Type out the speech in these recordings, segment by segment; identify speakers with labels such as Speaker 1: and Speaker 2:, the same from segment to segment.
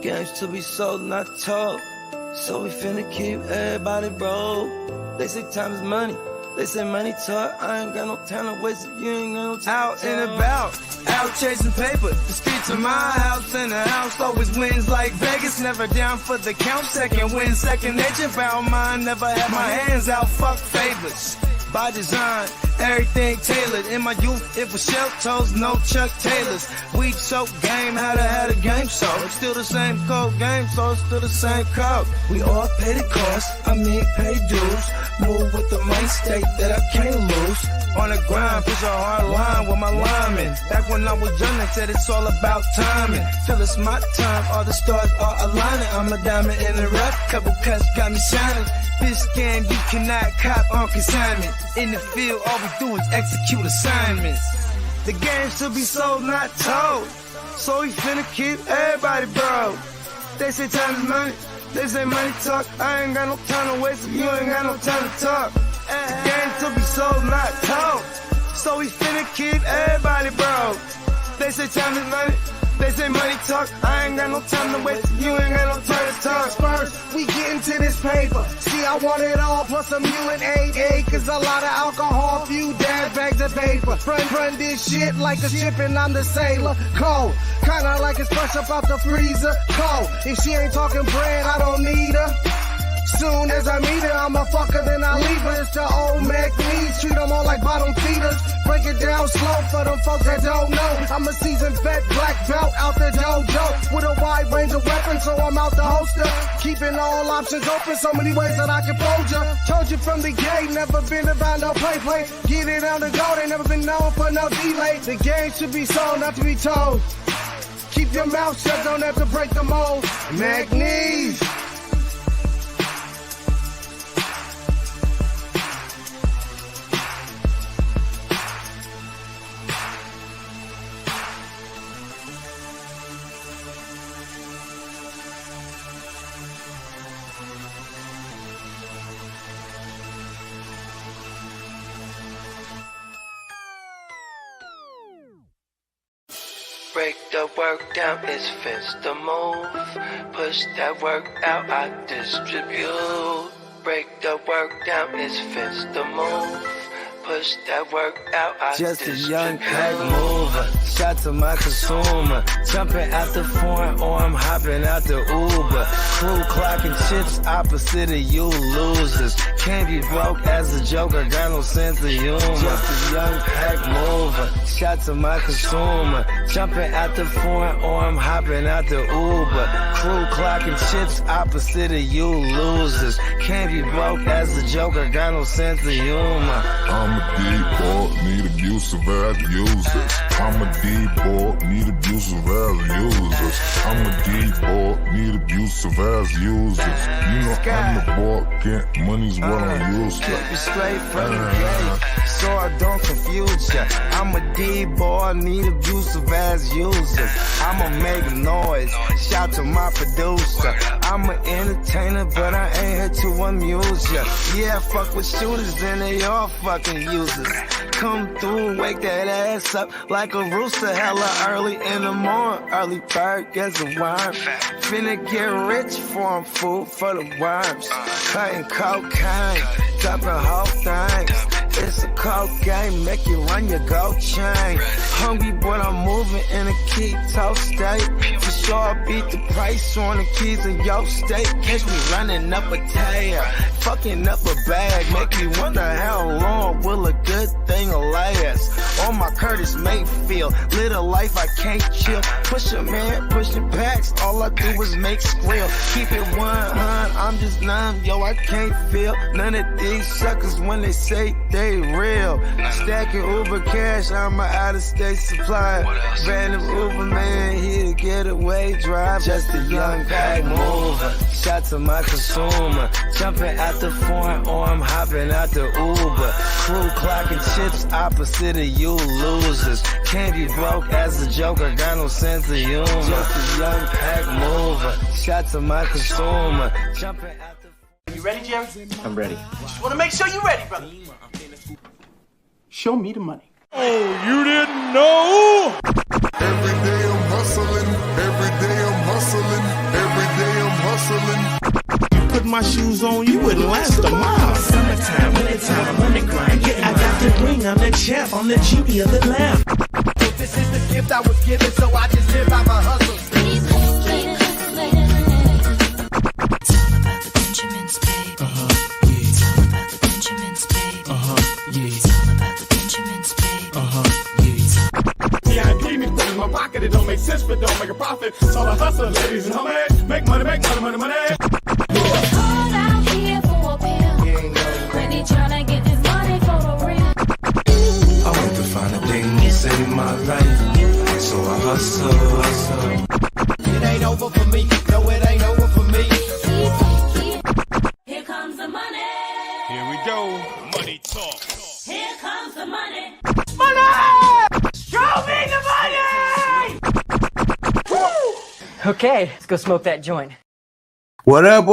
Speaker 1: Games to be sold, not told. So we finna keep everybody broke. They say time is money. They say money talk. I ain't got no time to waste if you ain't got no time. Out and about, out chasing paper. The streets of my house and the house always wins like Vegas. Never down for the count. Second win, second nature. Found mine. Never had my hands out. Fuck favors. By design, everything tailored. In my youth, it was shell toes, no Chuck Taylors. We choke game, had a game so it's still the same code game, so it's still the same code. We all pay the cost, pay dues. Move with the mind state that I can't lose. On the grind, push a hard line with my linemen. Back when I was young, they said it's all about timing. Till it's my time, all the stars are aligning. I'm a diamond in the rough, couple cuts got me shining. This game you cannot cop on consignment. In the field, all we do is execute assignments. The game should be sold, not told. So we finna keep everybody broke. They say time is money, they say money talk. I ain't got no time to waste if you ain't got no time to talk. The game should be sold, not told. So we finna keep everybody broke. They say time is money, they say money talk. I ain't got no time to waste if you ain't got no time to talk.
Speaker 2: First, we get into this paper. See, I want it all, plus a mule and 8 acres, a lot of alcohol, few dad bags of paper. Run this shit like a ship and I'm the sailor. Cold, kinda like it's fresh up out the freezer. Cold, if she ain't talking bread, I don't need her. Soon as I meet her, I'm a fucker, then I leave her. It's the old Mac needs, treat them all like bottom feeders. Break it down slow for them folks that don't know. I'm a seasoned vet, black belt out the dojo. With a wide range of weapons, so I'm out the holster. Keeping all options open, so many ways that I can fold ya. Told you from the gate, never been around no play. Get it on the go, they never been known for no delay. The game should be sold, not to be told. Keep your mouth shut, don't have to break the mold. Mac needs.
Speaker 1: Break the work down, it's fence to move. Push that work out, I distribute. Break the work down, it's fence to move. Push that work out, I just distribute. A young pack mover, shot to my consumer. Jumping out the foreign or I'm hopping out the Uber. Crew clocking chips opposite of you losers. Can't be broke as a joker, got no sense of humor. Just a young pack mover, shot to my consumer. Jumping out the foreign or I'm hopping out the Uber. Crew clocking chips opposite of you losers. Can't be broke as a joker, got no sense of humor.
Speaker 3: I'm a D-boy, need abusive as users. I'm a D-boy, need abusive as users. I'm a D-boy, need abusive as users. You know I'm the boy, get money's what I'm used to.
Speaker 1: Keep you straight from the gate, so I don't confuse ya. I'm a D-boy, need abusive as users. I'ma make noise, shout to my producer. I'm an entertainer, but I ain't here to amuse ya. Yeah, fuck with shooters and they all fucking users. Come through and wake that ass up like a rooster, hella early in the morning. Early bird gets a worm. Finna get rich for 'em, food for the worms. Cutting cocaine, dropping whole things. It's a cold game, make you run your gold chain. Hungry, but I'm moving in a keto state. For sure, I beat the price on the keys in your state. Catch me running up a tab, fucking up a bag. Make me wonder how long will a good thing last. On my Curtis Mayfield, live a life I can't chill. Push a man, pushing packs, all I do is make squeal. Keep it 100, I'm just numb, yo, I can't feel none of these suckers when they say they real. Stacking Uber cash, I'm an out-of-state supply. Random Uber man here to get away drive. Just a young pack mover, shot to my consumer. Jumping out the foreign or I'm hopping out the Uber. Crew clocking chips opposite of you losers. Can't be broke as a joker, got no sense of humor. Just a young pack mover, shot to my consumer. Jumping out the...
Speaker 4: You ready, Jim?
Speaker 5: I'm ready.
Speaker 4: Just want to make sure you're ready, brother. Show me the money.
Speaker 6: Oh, you didn't know?
Speaker 3: Every day I'm hustling, every day I'm hustling.
Speaker 5: my shoes on, you wouldn't last a mile. Summertime, wintertime, I'm on the grind. Yeah, I got the ring, I'm the champ, I'm the genie of the lamp.
Speaker 2: This is the gift I was given, so I just live by my hustle.
Speaker 4: My pocket, it don't make sense, but don't make a profit. It's all a hustle, ladies and homies. Make money, money.
Speaker 6: Call out here for a pill. Ready tryna get this money for the real.
Speaker 1: I want to find a thing to save my life, so I hustle.
Speaker 2: It ain't over for me. No, it ain't over for me.
Speaker 6: Here comes the money.
Speaker 5: Here we go. Money talk.
Speaker 6: Here comes the money.
Speaker 4: Show me the money!
Speaker 7: Okay, let's go smoke that joint.
Speaker 8: What up,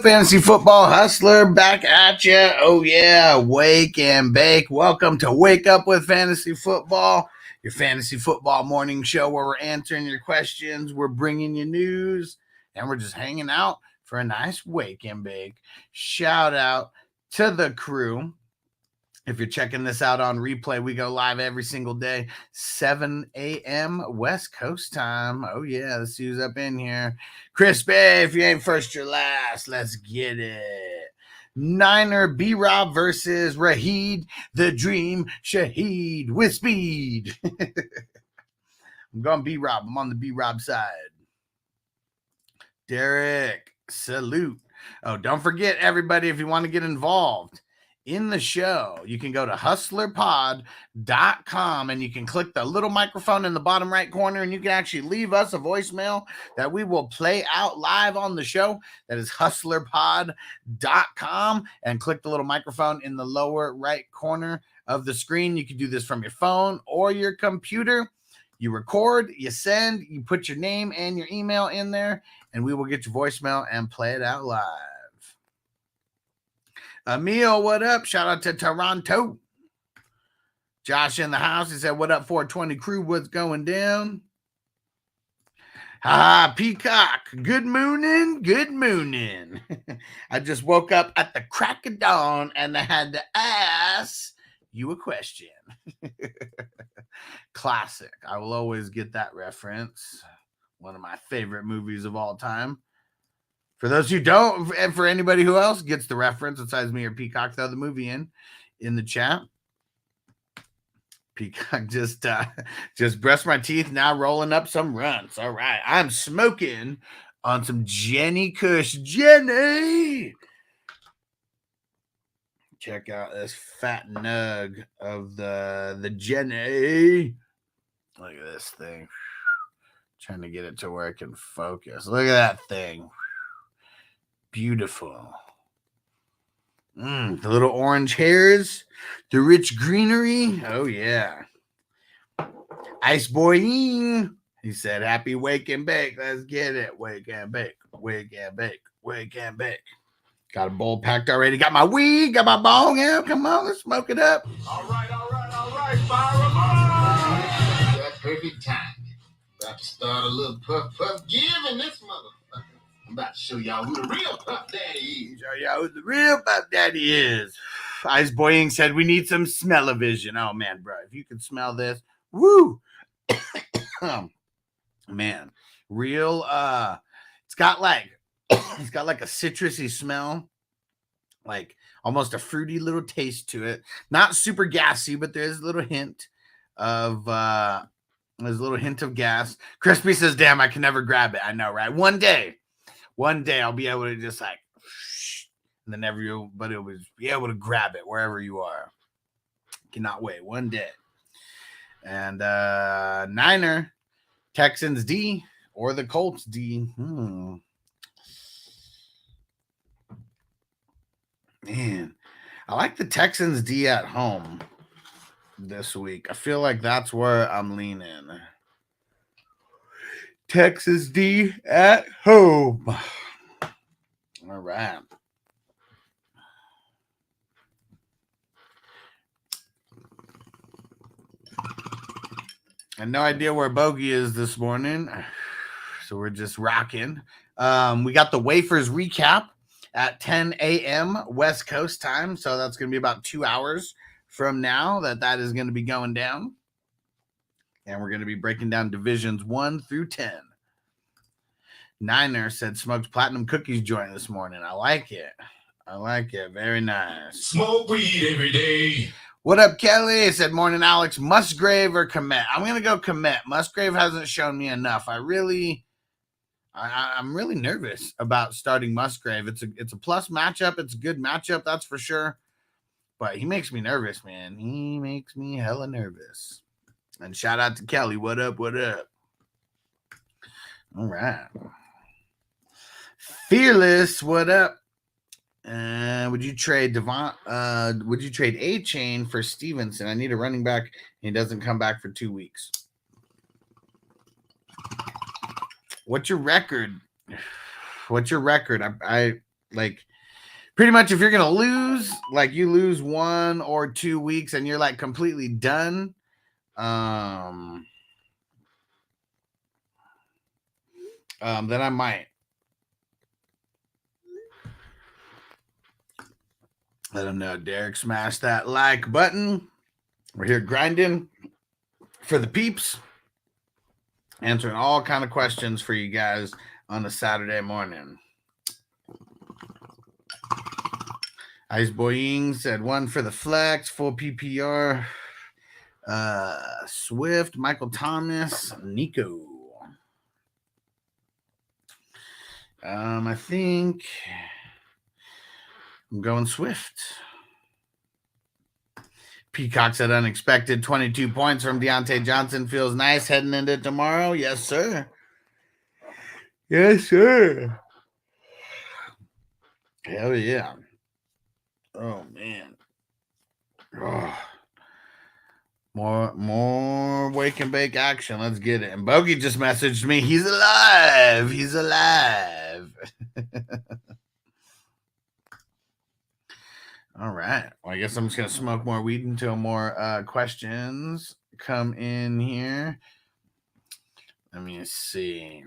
Speaker 8: Fantasy Football Hustler, back at ya. Oh yeah, wake and bake. Welcome to Wake Up with Fantasy Football, your fantasy football morning show where we're answering your questions, we're bringing you news, and we're just hanging out for a nice wake and bake. Shout out to the crew. If you're checking this out on replay, we go live every single day, 7 a.m. West Coast time. Oh, yeah, let's use up in here. Crispy, if you ain't first, you're last. Let's get it. Niner B-Rob versus Raheed, the Dream Shaheed with speed. I'm going B-Rob. I'm on the B-Rob side. Derek, salute. Oh, don't forget, everybody, if you want to get involved in the show, you can go to hustlerpod.com and you can click the little microphone in the bottom right corner and you can actually leave us a voicemail that we will play out live on the show. That is hustlerpod.com, and click the little microphone in the lower right corner of the screen. You can do this from your phone or your computer. You record, you send, you put your name and your email in there, and we will get your voicemail and play it out live. Emil, what up? Shout out to Toronto. Josh in the house. He said, what up, 420 crew? What's going down? Peacock. Good mooning. Good mooning. I just woke up at the crack of dawn and I had to ask you a question. Classic. I will always get that reference. One of my favorite movies of all time. For those who don't, and for anybody who else gets the reference, besides me or Peacock, throw the movie in the chat. Peacock just brushed my teeth, now rolling up some runs. All right, I'm smoking on some Jenny Kush. Jenny! Check out this fat nug of the Jenny. Look at this thing. Trying to get it to where I can focus. Look at that thing. Beautiful. The little orange hairs, the rich greenery. Oh, yeah. Ice Boying. He said, happy wake and bake. Let's get it. Wake and bake. Wake and bake. Wake and bake. Got a bowl packed already. Got my weed. Got my bong out. Come on, let's smoke it up.
Speaker 3: All right. Fire 'em up. That perfect time. About to start a little puff giving this motherfucker. I'm about to show y'all who the real Puff Daddy is.
Speaker 8: Show y'all who the real Puff Daddy is. Ice Boying said we need some smell-o-vision. Oh, man, bro. If you can smell this, woo. Man, real, it's got like a citrusy smell, like almost a fruity little taste to it. Not super gassy, but there's a little hint of, gas. Crispy says, damn, I can never grab it. I know, right? One day I'll be able to just like, and then everybody will be able to grab it wherever you are. Cannot wait. One day. And Niner, Texans D, or the Colts D. Man, I like the Texans D at home this week. I feel like that's where I'm leaning. Texas D at home. All right. I had no idea where Bogey is this morning, so we're just rocking. We got the Wafers recap at 10 a.m. West Coast time. So that's going to be about 2 hours from now that is going to be going down. And we're going to be breaking down divisions 1 through 10. Niner said smoked platinum cookies joint this morning. I like it. I like it. Very nice.
Speaker 3: Smoke weed every day.
Speaker 8: What up, Kelly? Said morning, Alex. Musgrave or Komet? I'm going to go Komet. Musgrave hasn't shown me enough. I'm really nervous about starting Musgrave. It's a plus matchup. It's a good matchup, that's for sure. But he makes me nervous, man. He makes me hella nervous. And shout out to Kelly. What up? What up? All right. Fearless, what up? Would you trade would you trade A-Chain for Stevenson? I need a running back. He doesn't come back for 2 weeks. What's your record? What's your record? I like pretty much if you're gonna lose, like you lose 1 or 2 weeks and you're like completely done. Then I might. Let them know. Derek, smash that like button. We're here grinding for the peeps, answering all kind of questions for you guys on a Saturday morning. Ice Boying said 1 for the flex, full PPR. Swift, Michael Thomas, Nico. I think I'm going Swift. Peacock said unexpected 22 points from Deontay Johnson. Feels nice heading into tomorrow. Yes, sir. Yes, sir. Hell yeah. Oh, man. Oh. More wake and bake action. Let's get it. And Bogey just messaged me. He's alive. He's alive. All right. Well, I guess I'm just going to smoke more weed until more questions come in here. Let me see.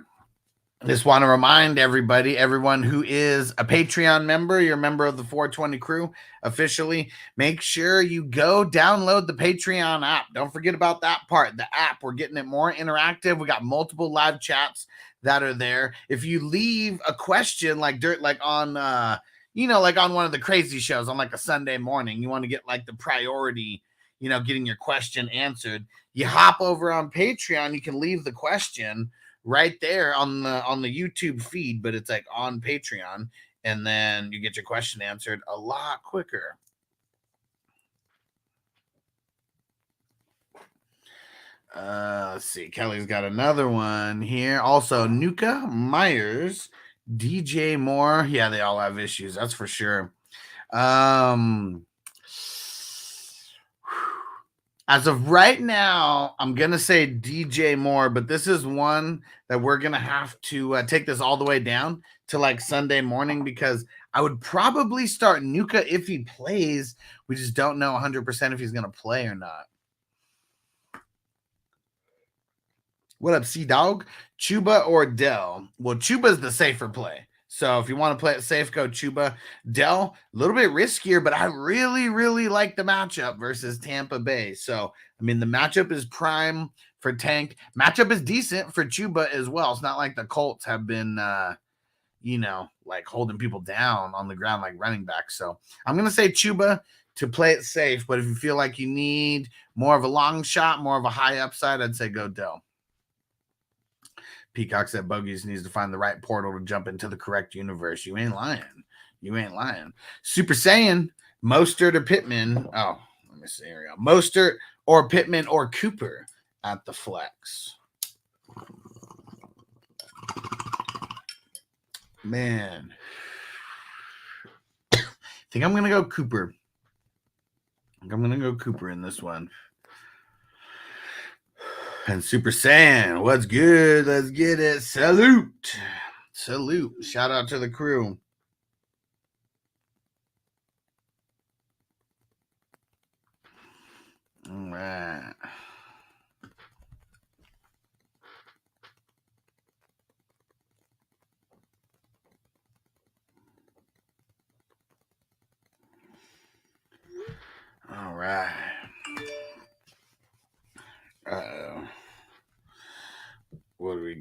Speaker 8: Just want to remind everyone who is a Patreon member, you're a member of the 420 crew officially, make sure you go download the Patreon app. Don't forget about that part. The app, we're getting it more interactive. We got multiple live chats that are there. If you leave a question like on like on one of the crazy shows on like a Sunday morning, you want to get like the priority, getting your question answered. You hop over on Patreon, you can leave the question right there on the YouTube feed, but it's like on Patreon, and then you get your question answered a lot quicker. Let's see. Kelly's got another one here. Also, Nuka, Myers, DJ Moore. Yeah, they all have issues. That's for sure. As of right now, I'm going to say DJ Moore, but this is one that we're going to have to take this all the way down to like Sunday morning, because I would probably start Nuka if he plays. We just don't know 100% if he's going to play or not. What up, C-Dog? Chuba or Dell? Well, Chuba's the safer play. So if you want to play it safe, go Chuba. Dell, a little bit riskier, but I really, really like the matchup versus Tampa Bay. So, I mean, the matchup is prime for Tank. Matchup is decent for Chuba as well. It's not like the Colts have been, like holding people down on the ground like running back. So I'm going to say Chuba to play it safe. But if you feel like you need more of a long shot, more of a high upside, I'd say go Dell. Peacock said Bogies needs to find the right portal to jump into the correct universe. You ain't lying. You ain't lying. Super Saiyan, Mostert or Pittman. Oh, let me see. Here we go. Mostert or Pittman or Cooper at the flex. Man. I think I'm going to go Cooper. I'm going to go Cooper in this one. And Super Saiyan, what's good? Let's get it. Salute. Salute. Shout out to the crew. All right.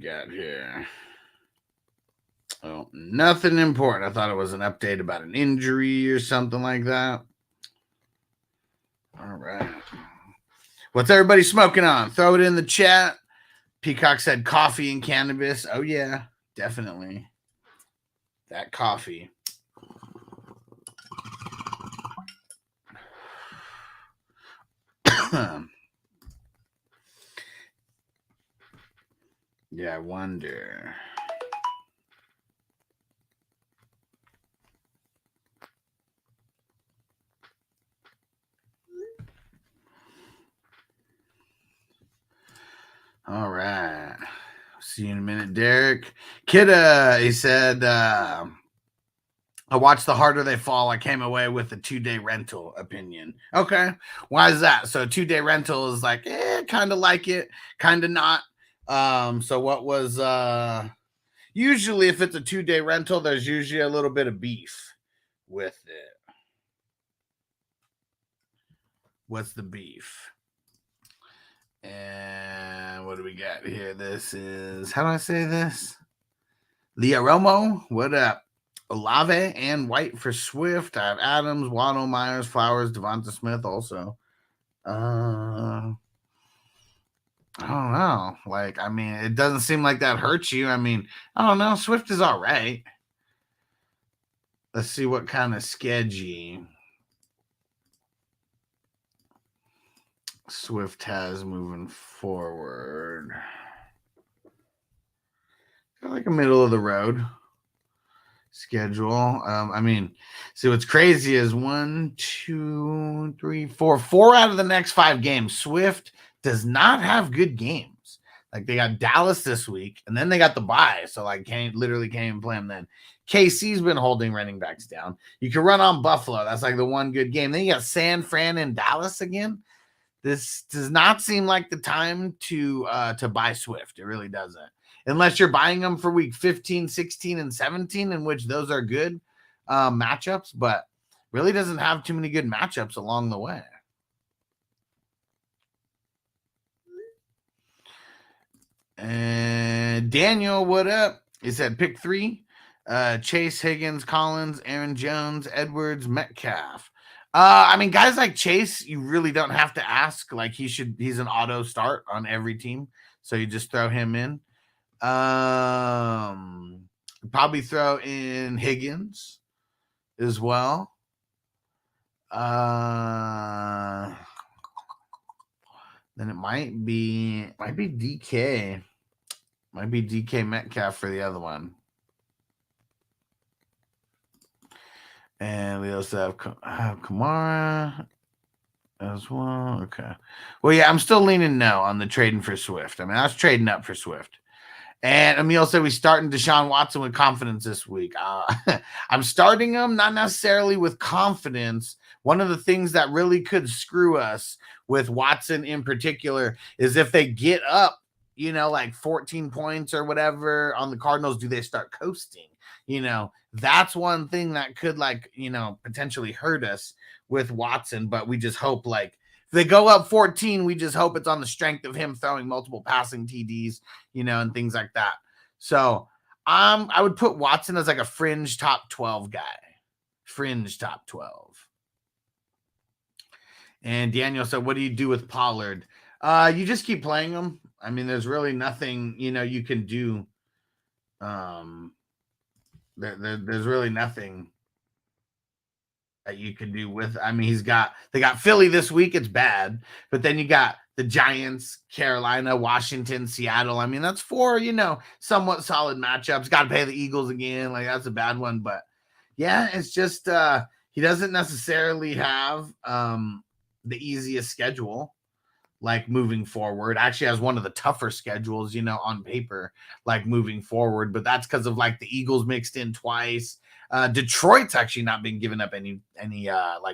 Speaker 8: got here? Oh, nothing important. I thought it was an update about an injury or something like that. All right. What's everybody smoking on? Throw it in the chat. Peacock said coffee and cannabis. Oh, yeah, definitely. That coffee. Yeah, I wonder. All right. See you in a minute, Derek. Kidda, he said, I watched The Harder They Fall. I came away with a 2-day rental opinion. Okay. Why is that? So a 2-day rental is like, kind of like it, kind of not. So what was usually if it's a 2-day rental, there's usually a little bit of beef with it. What's the beef? And what do we got here? This is, how do I say this? Learomo, what up? Olave and White for Swift. I have Adams, Waddle, Myers, Flowers, Devonta Smith also. I don't know. Like, I mean, it doesn't seem like that hurts you. I mean, I don't know. Swift is all right. Let's see what kind of schedule Swift has moving forward. Like a middle of the road schedule. I mean, see what's crazy is 1, 2, 3, 4 out of the next 5 games. Swift does not have good games. Like they got Dallas this week, and then they got the bye, so like can't even play them then. KC's been holding running backs down. You can run on Buffalo. That's like the one good game. Then you got San Fran and Dallas again. This does not seem like the time to buy Swift. It really doesn't. Unless you're buying them for week 15, 16, and 17, in which those are good matchups, but really doesn't have too many good matchups along the way. And Daniel, what up? He said pick 3. Chase, Higgins, Collins, Aaron Jones, Edwards, Metcalf. I mean, guys like Chase, you really don't have to ask. Like he's an auto start on every team. So you just throw him in. Probably throw in Higgins as well. Then it might be DK. Might be DK Metcalf for the other one. And we also have Kamara as well. Okay. Well, yeah, I'm still leaning no on the trading for Swift. I mean, I was trading up for Swift. And Emil said we're starting Deshaun Watson with confidence this week. I'm starting him, not necessarily with confidence. One of the things that really could screw us with Watson in particular is if they get up, like 14 points or whatever on the Cardinals, do they start coasting? That's one thing that could potentially hurt us with Watson, but we just hope if they go up 14, we just hope it's on the strength of him throwing multiple passing TDs, and things like that. So I would put Watson as like a fringe top 12 guy, fringe top 12. And Daniel said, what do you do with Pollard? You just keep playing him. I mean, there's really nothing, you can do. There's really nothing that you can do with. I mean, they got Philly this week. It's bad, but then you got the Giants, Carolina, Washington, Seattle. I mean, that's 4, somewhat solid matchups. Got to pay the Eagles again. Like that's a bad one, but yeah, it's just he doesn't necessarily have the easiest schedule. Like moving forward, actually has one of the tougher schedules, on paper, like moving forward. But that's because of the Eagles mixed in twice. Detroit's actually not been giving up any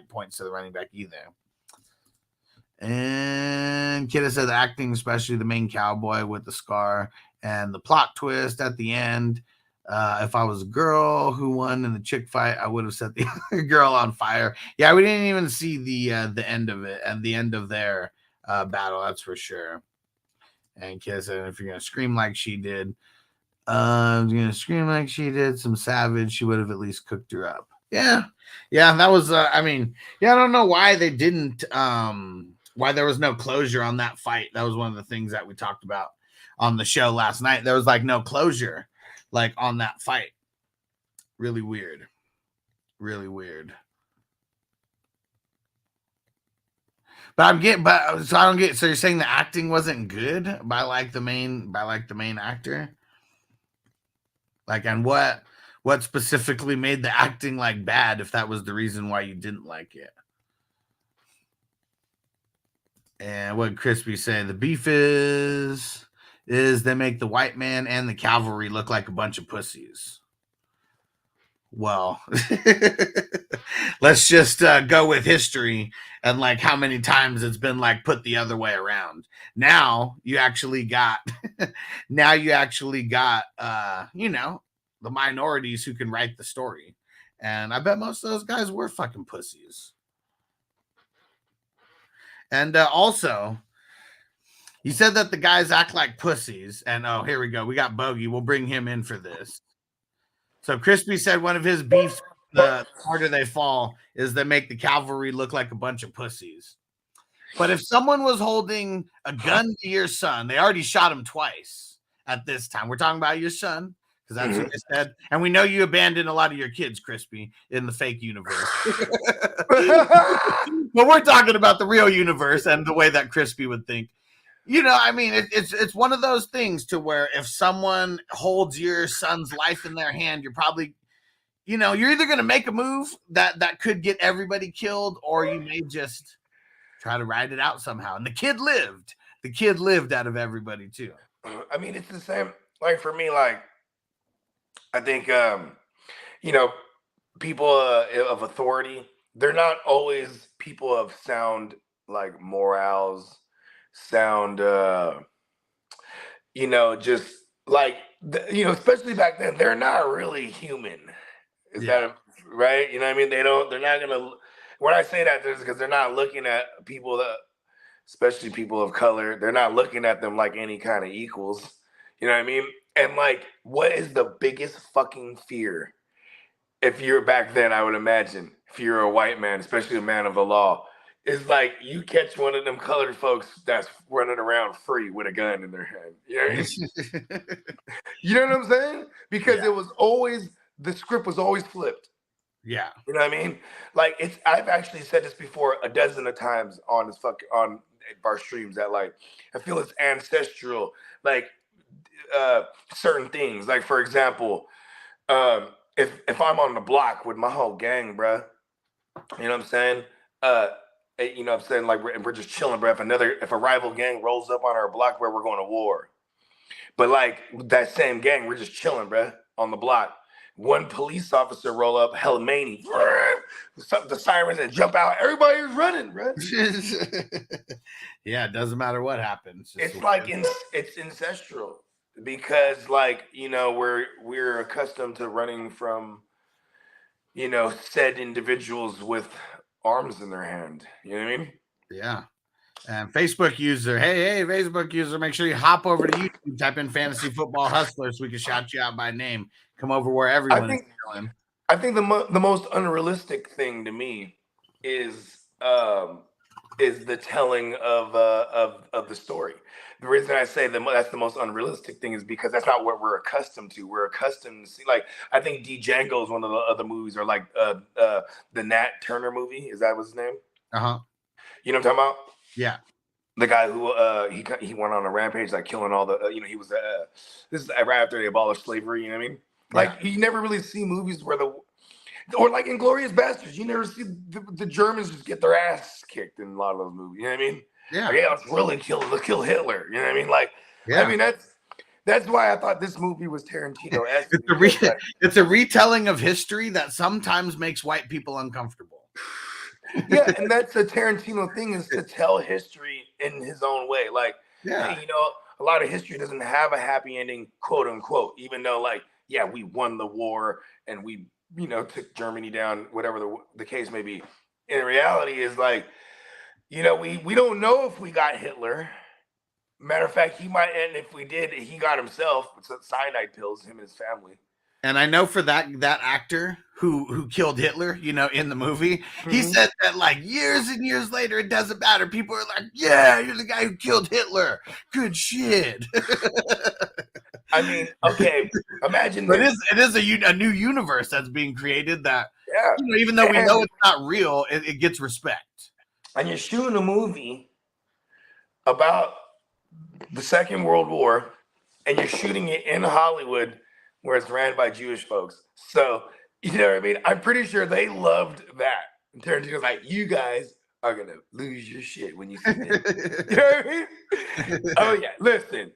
Speaker 8: points to the running back either. And Kidda said the acting, especially the main cowboy with the scar and the plot twist at the end. If I was a girl who won in the chick fight, I would have set the other girl on fire. Yeah, we didn't even see the end of it and the end of their battle, that's for sure. And Kiss said, if you're gonna scream like she did, some savage, she would have at least cooked her up. Yeah, that was. I don't know why they didn't. Why there was no closure on that fight. That was one of the things that we talked about on the show last night. There was like no closure, like on that fight. Really weird. Really weird. But I don't get. So you're saying the acting wasn't good by the main actor? Like, and what specifically made the acting like bad if that was the reason why you didn't like it? And what Crispy say? The beef is they make the white man and the cavalry look like a bunch of pussies. Well, let's just go with history and like how many times it's been like put the other way around. Now you actually got the minorities who can write the story. And I bet most of those guys were fucking pussies. And also, he said that the guys act like pussies. And oh, here we go. We got Bogey. We'll bring him in for this. So Crispy said one of his beefs, the harder they fall, is they make the cavalry look like a bunch of pussies. But if someone was holding a gun to your son, they already shot him twice at this time. We're talking about your son, because that's what they said. And we know you abandoned a lot of your kids, Crispy, in the fake universe. But we're talking about the real universe and the way that Crispy would think. It's one of those things to where if someone holds your son's life in their hand, you're probably, you're either going to make a move that could get everybody killed, or you may just try to ride it out somehow. And the kid lived. The kid lived out of everybody too.
Speaker 9: I mean, it's the same. Like for me, like I think, people of authority, they're not always people of sound like morals. Sound just like especially back then, they're not really human. Is that right? You know what I mean? They're not gonna, when I say that, is because they're not looking at people that, especially people of color, they're not looking at them like any kind of equals. You know what I mean? And like, what is the biggest fucking fear? If you're back then, I would imagine, if you're a white man, especially a man of the law, it's like you catch one of them colored folks that's running around free with a gun in their hand. You know what I mean? You know what I'm saying? Because it was always, the script was always flipped.
Speaker 8: Yeah.
Speaker 9: You know what I mean? Like I've actually said this before a dozen of times on on our streams, that like I feel it's ancestral, like certain things. Like for example, if I'm on the block with my whole gang, bruh, you know what I'm saying? Like we're just chilling, bro. If a rival gang rolls up on our block, where we're going to war. But like that same gang, we're just chilling, bro, on the block. One police officer roll up, hell many, the sirens and jump out. Everybody's running, bro.
Speaker 8: Yeah, it doesn't matter what happens.
Speaker 9: It's like it's ancestral, because like we're accustomed to running from said individuals with arms in their hand. You know what I mean?
Speaker 8: Yeah. And Facebook user, hey, Facebook user, make sure you hop over to YouTube, type in Fantasy Football Hustler so we can shout you out by name. Come over where everyone is feeling.
Speaker 9: I think the most unrealistic thing to me is the telling of the story. The reason I say that's the most unrealistic thing is because that's not what we're accustomed to. We're accustomed to see, like, I think Django is one of the other movies, or like the Nat Turner movie. Is that what's his name?
Speaker 8: Uh-huh.
Speaker 9: You know what I'm talking about?
Speaker 8: Yeah.
Speaker 9: The guy who he went on a rampage, like killing all the he was this is right after they abolished slavery. You know what I mean? Like you never really see movies where or like Inglourious Bastards, you never see the Germans just get their ass kicked in a lot of those movies. You know what I mean?
Speaker 8: Yeah.
Speaker 9: Like, let's really kill Hitler. You know what I mean? Like, I mean that's why I thought this movie was Tarantino-esque.
Speaker 8: It's a retelling of history that sometimes makes white people uncomfortable.
Speaker 9: Yeah, and that's the Tarantino thing, is to tell history in his own way. Like, hey, a lot of history doesn't have a happy ending, quote unquote, even though like, yeah, we won the war and we, took Germany down, whatever the case may be. In reality is like, we don't know if we got Hitler. Matter of fact, he might, and if we did, he got himself some cyanide pills, him and his family.
Speaker 8: And I know for that actor who killed Hitler, in the movie, he said that like years and years later, it doesn't matter. People are like, yeah, you're the guy who killed Hitler. Good shit.
Speaker 9: I mean, okay, imagine
Speaker 8: but
Speaker 9: this.
Speaker 8: it is a new universe that's being created that,
Speaker 9: Yeah.
Speaker 8: Even though we know it's not real, it gets respect.
Speaker 9: And you're shooting a movie about the Second World War, and you're shooting it in Hollywood where it's ran by Jewish folks. So, you know what I mean? I'm pretty sure they loved that. And Tarantino's like, you guys are going to lose your shit when you see it. You know what I mean? Oh, yeah. Listen,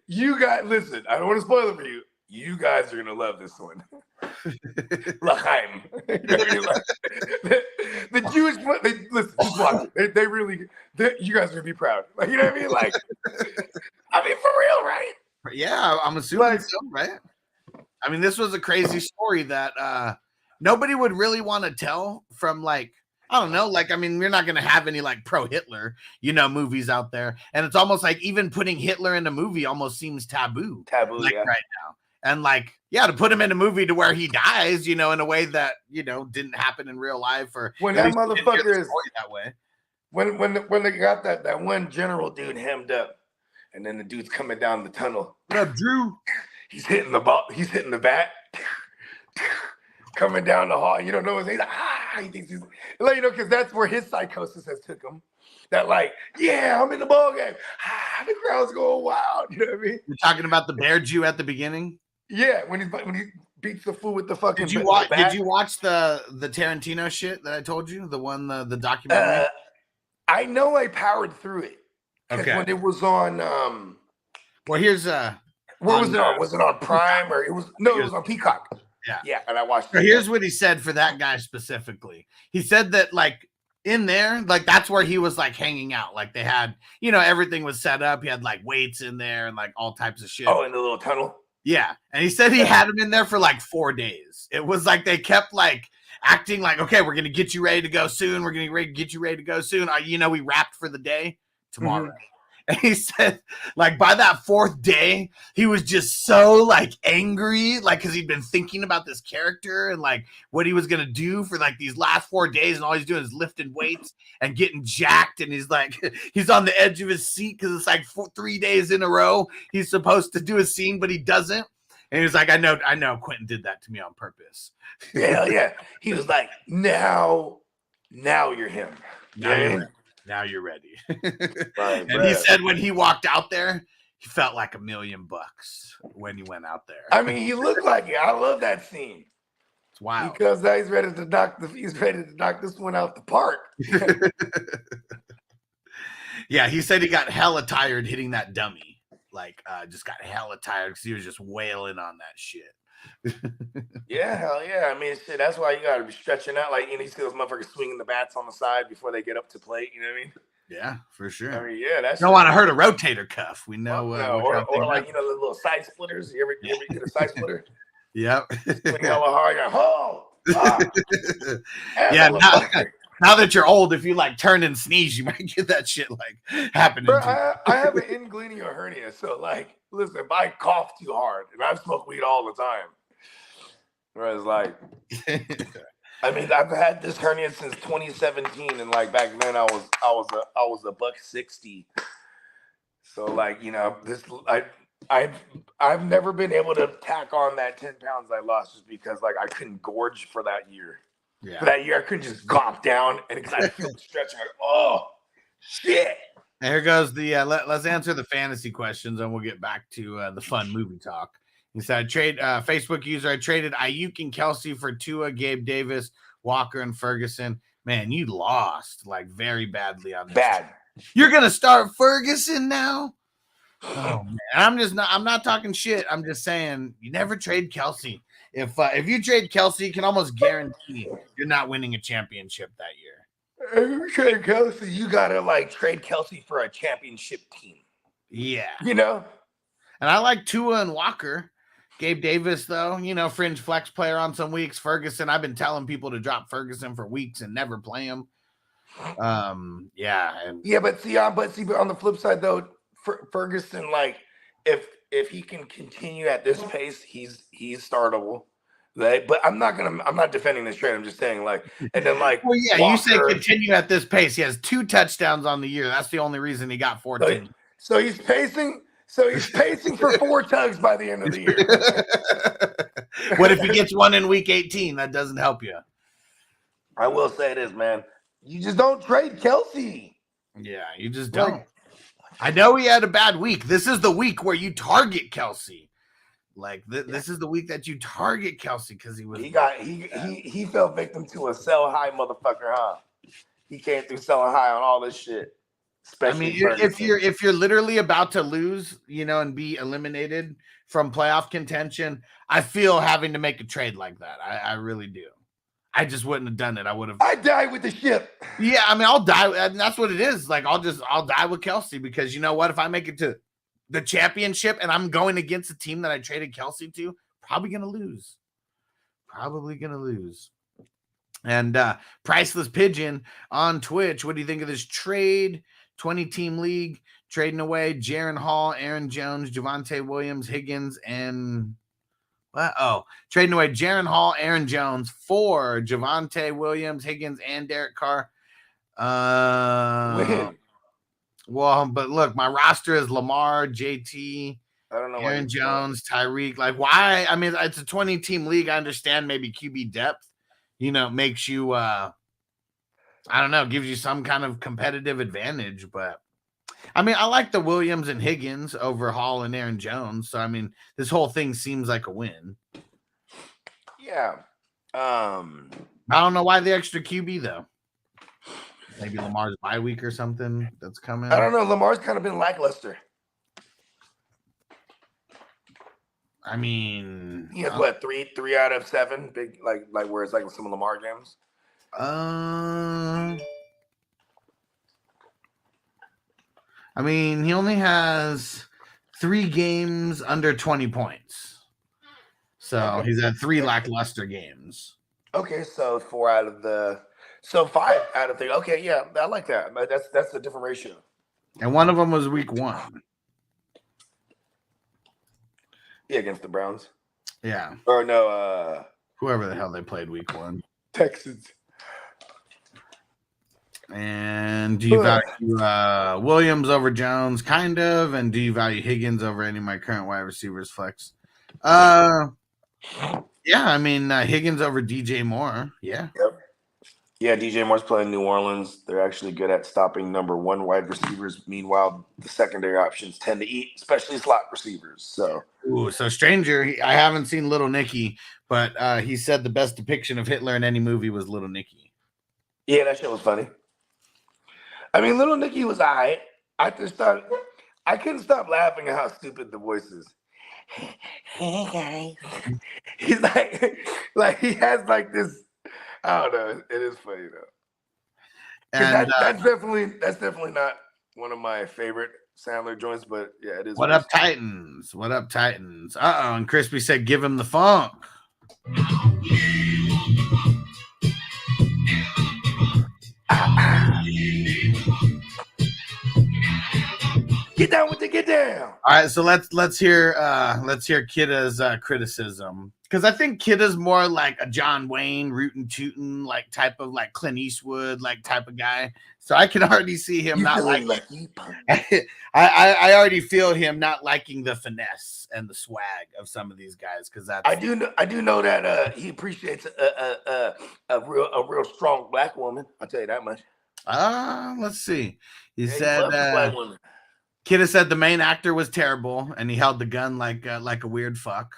Speaker 9: I don't want to spoil it for you. You guys are going to love this one. L'chaim. The Jewish, listen, just watch it. They really, you guys are going to be proud. Like, you know what I mean? Like, I mean, for real, right?
Speaker 8: Yeah, I'm assuming so, right? I mean, this was a crazy story that nobody would really want to tell from, like, I don't know. Like, I mean, we're not going to have any like pro-Hitler, movies out there. And it's almost like even putting Hitler in a movie almost seems taboo. Like,
Speaker 9: yeah.
Speaker 8: Right now. And like, yeah, to put him in a movie to where he dies, in a way that, didn't happen in real life. Or
Speaker 9: when that motherfucker is
Speaker 8: that way.
Speaker 9: When they got that one general dude hemmed up, and then the dude's coming down the tunnel.
Speaker 8: What up, Drew?
Speaker 9: He's hitting the ball. He's hitting the bat. Coming down the hall. You don't know his name. He thinks he's like, because that's where his psychosis has took him. That like, yeah, I'm in the ball game. The crowd's going wild. You know what I mean?
Speaker 8: You're talking about the bear Jew at the beginning?
Speaker 9: Yeah, when he beats the fool with the fucking.
Speaker 8: Did you watch the Tarantino shit that I told you? The one, the documentary.
Speaker 9: I know I powered through it.
Speaker 8: Okay.
Speaker 9: When it was on.
Speaker 8: Well, here's
Speaker 9: where was it on? Was it on Prime or it was on Peacock? Yeah, and I watched it.
Speaker 8: Here's what he said for that guy specifically. He said that like in there, like that's where he was like hanging out. Like they had, everything was set up. He had like weights in there and like all types of shit.
Speaker 9: Oh, in the little tunnel.
Speaker 8: Yeah, and he said he had him in there for like 4 days. It was like they kept like acting like, okay, we're gonna get you ready to go soon. We're gonna get you ready to go soon. We wrapped for the day tomorrow. Mm-hmm. And he said, like, by that 4th day, he was just so, like, angry, like, because he'd been thinking about this character and, like, what he was going to do for, like, these last 4 days. And all he's doing is lifting weights and getting jacked. And he's, like, he's on the edge of his seat because it's, like, 3 days in a row. He's supposed to do a scene, but he doesn't. And he was like, I know Quentin did that to me on purpose.
Speaker 9: Hell yeah. He was like, now you're him.
Speaker 8: Now you're ready. And he said when he walked out there, he felt like $1 million when he went out there.
Speaker 9: I mean, he looked like it. I love that scene.
Speaker 8: It's wild.
Speaker 9: Because now he's ready to knock this one out the park.
Speaker 8: Yeah, he said he got hella tired hitting that dummy. Like, just got hella tired because he was just wailing on that shit.
Speaker 9: Yeah, hell yeah. I mean, shit, that's why you got to be stretching out. Like, you see those motherfuckers swinging the bats on the side before they get up to plate. You know what I mean?
Speaker 8: Yeah, for sure.
Speaker 9: I mean, yeah, that's.
Speaker 8: You don't want to hurt a rotator cuff. We know.
Speaker 9: Or like, the little side splitters. You ever get a side splitter?
Speaker 8: Yep.
Speaker 9: Swing hella hard.
Speaker 8: Yeah, now that you're old, if you like turn and sneeze, you might get that shit like happening.
Speaker 9: Bro, I have an inguinal hernia. So, like, listen, if I cough too hard, and I smoke weed all the time. Whereas, like, I mean, I've had this hernia since 2017, and like back then, I was a $160. So, like, this I've never been able to tack on that 10 pounds I lost just because like I couldn't gorge for that year. Yeah. For that year, I couldn't just gulp down, and because I feel stretching, like, oh shit.
Speaker 8: Here goes the let's answer the fantasy questions, and we'll get back to the fun movie talk. He said, Facebook user, I traded Ayuk and Kelsey for Tua, Gabe Davis, Walker, and Ferguson. Man, you lost like very badly on this.
Speaker 9: Bad.
Speaker 8: You're gonna start Ferguson now? Oh man, I'm not talking shit. I'm just saying you never trade Kelsey. If you trade Kelsey, you can almost guarantee you're not winning a championship that year.
Speaker 9: If you trade Kelsey, you gotta like trade Kelsey for a championship team.
Speaker 8: Yeah.
Speaker 9: And
Speaker 8: I like Tua and Walker. Gabe Davis, though, fringe flex player on some weeks. Ferguson, I've been telling people to drop Ferguson for weeks and never play him. But on the flip side, though,
Speaker 9: Ferguson, like if he can continue at this pace, he's startable. Right? But I'm not defending this trade. I'm just saying, like, and then like,
Speaker 8: well, yeah,
Speaker 9: Walker,
Speaker 8: you say continue at this pace. He has 2 touchdowns on the year. That's the only reason he got 14.
Speaker 9: So he's pacing. So he's pacing for 4 tugs by the end of the year.
Speaker 8: What if he gets one in week 18? That doesn't help you.
Speaker 9: I will say this, man. You just don't trade Kelsey.
Speaker 8: Yeah, you just don't. I know he had a bad week. This is the week where you target Kelsey. Like this is the week that you target Kelsey because
Speaker 9: he fell victim to a sell high motherfucker, huh? He came through selling high on all this shit.
Speaker 8: I mean, if you're literally about to lose, and be eliminated from playoff contention, I feel having to make a trade like that. I really do. I just wouldn't have done it. I
Speaker 9: die with the ship.
Speaker 8: Yeah, I mean, I'll die. And that's what it is. Like, I'll die with Kelsey because you know what? If I make it to the championship and I'm going against a team that I traded Kelsey to, probably going to lose. And Priceless Pigeon on Twitch. What do you think of this trade? 20-team league, trading away Jaron Hall, Aaron Jones, Javonte Williams, Higgins, and trading away Jaron Hall, Aaron Jones for Javonte Williams, Higgins, and Derek Carr. Well, but look, my roster is Lamar, JT,
Speaker 9: I don't know,
Speaker 8: Aaron Jones, Tyreek. Like, why? I mean, it's a 20-team league. I understand maybe QB depth, makes you, I don't know, gives you some kind of competitive advantage. But, I mean, I like the Williams and Higgins over Hall and Aaron Jones. So, I mean, this whole thing seems like a win.
Speaker 9: Yeah.
Speaker 8: I don't know why the extra QB, though. Maybe Lamar's bye week or something that's coming.
Speaker 9: I don't know. Lamar's kind of been lackluster.
Speaker 8: I mean,
Speaker 9: he has what, three out of 7 big, like where it's like some of Lamar games.
Speaker 8: I mean, he only has 3 games under 20 points. So he's had 3 lackluster games.
Speaker 9: Okay, so 5 out of 3. Okay, yeah, I like that. But that's a different ratio.
Speaker 8: And one of them was week 1.
Speaker 9: Yeah, against the Browns.
Speaker 8: Yeah.
Speaker 9: Or no,
Speaker 8: whoever the hell they played week 1.
Speaker 9: Texans.
Speaker 8: And do you value Williams over Jones? Kind of. And do you value Higgins over any of my current wide receivers flex? Yeah, I mean, Higgins over DJ Moore. Yeah.
Speaker 9: Yep. Yeah, DJ Moore's playing New Orleans. They're actually good at stopping number 1 wide receivers. Meanwhile, the secondary options tend to eat, especially slot receivers. So
Speaker 8: Stranger, I haven't seen Little Nicky, but he said the best depiction of Hitler in any movie was Little Nicky.
Speaker 9: Yeah, that shit was funny. I mean, Little Nicky was all right. I couldn't stop laughing at how stupid the voice is. Hey guys. He's like he has like this. I don't know. It is funny though. And that's definitely not one of my favorite Sandler joints, but yeah, it is.
Speaker 8: What up, Titans? What up, Titans? And Crispy said, "Give him the funk."
Speaker 9: Get down with the get down.
Speaker 8: All right, so let's hear Kidda's criticism, because I think Kidda's more like a John Wayne rootin' tootin' like type of like Clint Eastwood like type of guy. So I can already see him not like I already feel him not liking the finesse and the swag of some of these guys, because I do
Speaker 9: know that he appreciates a real strong black woman. I'll tell you that much.
Speaker 8: Let's see. He said Kidda said the main actor was terrible and he held the gun like a weird fuck.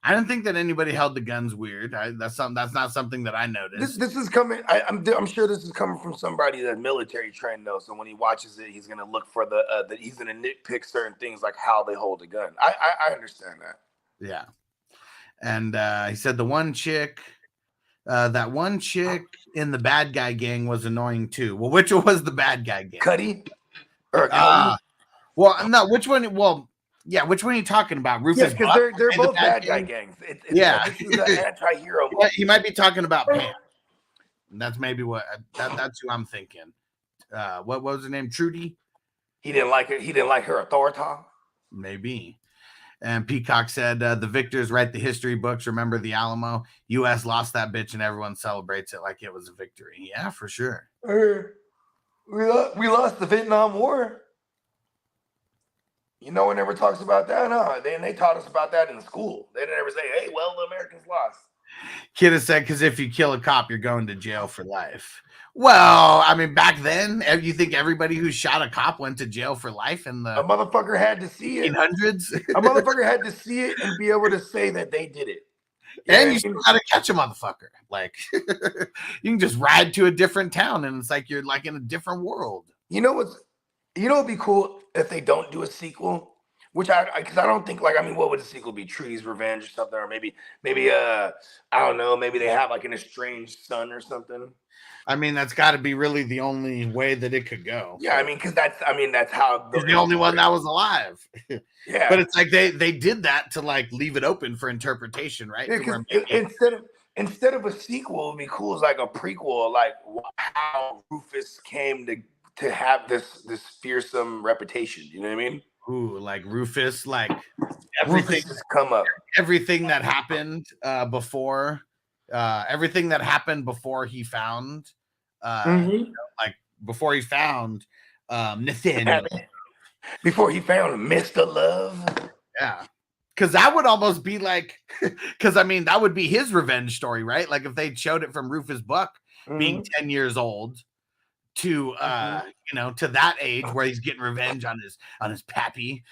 Speaker 8: I don't think that anybody held the guns weird. That's not something that I noticed.
Speaker 9: This is coming. I'm sure this is coming from somebody that's military trained though. So when he watches it, he's gonna look for that he's gonna nitpick certain things like how they hold a gun. I understand that.
Speaker 8: Yeah, and he said the one chick. That one chick in the bad guy gang was annoying too. Well, which one was the bad guy gang?
Speaker 9: Cuddy?
Speaker 8: Well, no, which one? Well, yeah, which one are you talking about? Rufus?
Speaker 9: Yes, because they're both bad guy gangs.
Speaker 8: Yeah.
Speaker 9: This is an anti-hero.
Speaker 8: He might be talking about Pam. That's maybe that's who I'm thinking. What was her name? Trudy?
Speaker 9: He didn't like it. He didn't like her authority.
Speaker 8: Maybe. And Peacock said, the victors write the history books. Remember the Alamo? U.S. lost that bitch and everyone celebrates it like it was a victory. Yeah, for sure.
Speaker 9: We lost the Vietnam War. You know, one never talks about that, huh? They taught us about that in school. They didn't ever say, hey, well, the Americans lost.
Speaker 8: Kid has said, because if you kill a cop, you're going to jail for life. Well, I mean, back then, you think everybody who shot a cop went to jail for life in the
Speaker 9: a motherfucker had to see it.
Speaker 8: 1800s?
Speaker 9: A motherfucker had to see it and be able to say that they did it.
Speaker 8: And you still got to catch a motherfucker. Like, you can just ride to a different town, and it's like you're like in a different world.
Speaker 9: You know what'd be cool if they don't do a sequel? Which because I don't think, like, I mean, what would the sequel be? Trudy's Revenge or something? Or maybe I don't know, maybe they have like an estranged son or something.
Speaker 8: I mean, that's got to be really the only way that it could go.
Speaker 9: Yeah, I mean, because that's how
Speaker 8: he's the only one that was alive.
Speaker 9: Yeah,
Speaker 8: but it's like they did that to like leave it open for interpretation, right?
Speaker 9: Yeah, instead of a sequel, it'd be cool as like a prequel, like how Rufus came to have this fearsome reputation. You know what I mean?
Speaker 8: Ooh, like Rufus, like
Speaker 9: everything has come up.
Speaker 8: Everything that happened before. Everything that happened before he found, you know, like before he found Nathaniel,
Speaker 9: before he found Mr. Love.
Speaker 8: Yeah, because that would almost be like, because I mean that would be his revenge story, right? Like if they showed it from Rufus Buck being 10 years old to you know, to that age where he's getting revenge on his pappy,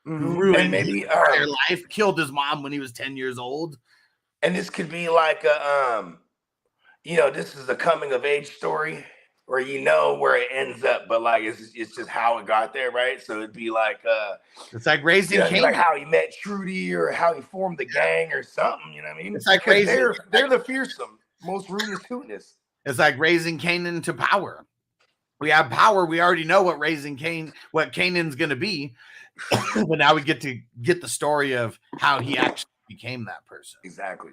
Speaker 8: who ruined maybe his entire life, killed his mom when he was 10 years old.
Speaker 9: And this could be like a, you know, this is a coming of age story where you know where it ends up, but like it's just how it got there, right? So it'd be like
Speaker 8: it's like raising Kanan,
Speaker 9: like how he met Trudy or how he formed the gang or something. You know what I mean?
Speaker 8: It's like raising,
Speaker 9: they're the fearsome, most ruthless hootness.
Speaker 8: It's like raising Kanan to power. We have power. We already know what what Kanan's gonna be, but now we get to get the story of how he actually became that person.
Speaker 9: Exactly.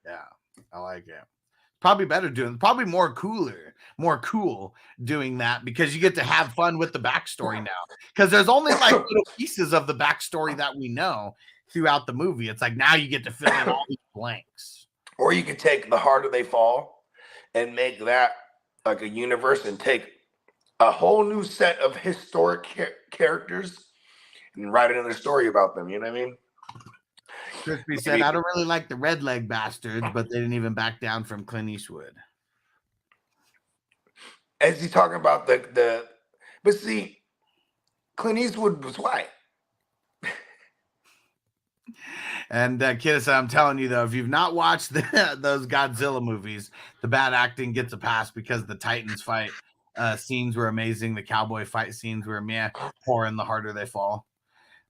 Speaker 8: Yeah, I like it. Probably better probably more cool doing that, because you get to have fun with the backstory now, because there's only like little pieces of the backstory that we know throughout the movie. It's like now you get to fill in all these blanks.
Speaker 9: Or you could take The Harder They Fall and make that like a universe and take a whole new set of historic characters and write another story about them. You know what I mean?
Speaker 8: Crispy said, I don't really like the red leg bastards, but they didn't even back down from Clint Eastwood.
Speaker 9: As he's talking about but see, Clint Eastwood was white.
Speaker 8: And Kid said, I'm telling you though, if you've not watched those Godzilla movies, the bad acting gets a pass, because the Titans fight scenes were amazing. The cowboy fight scenes were pouring The Harder They Fall.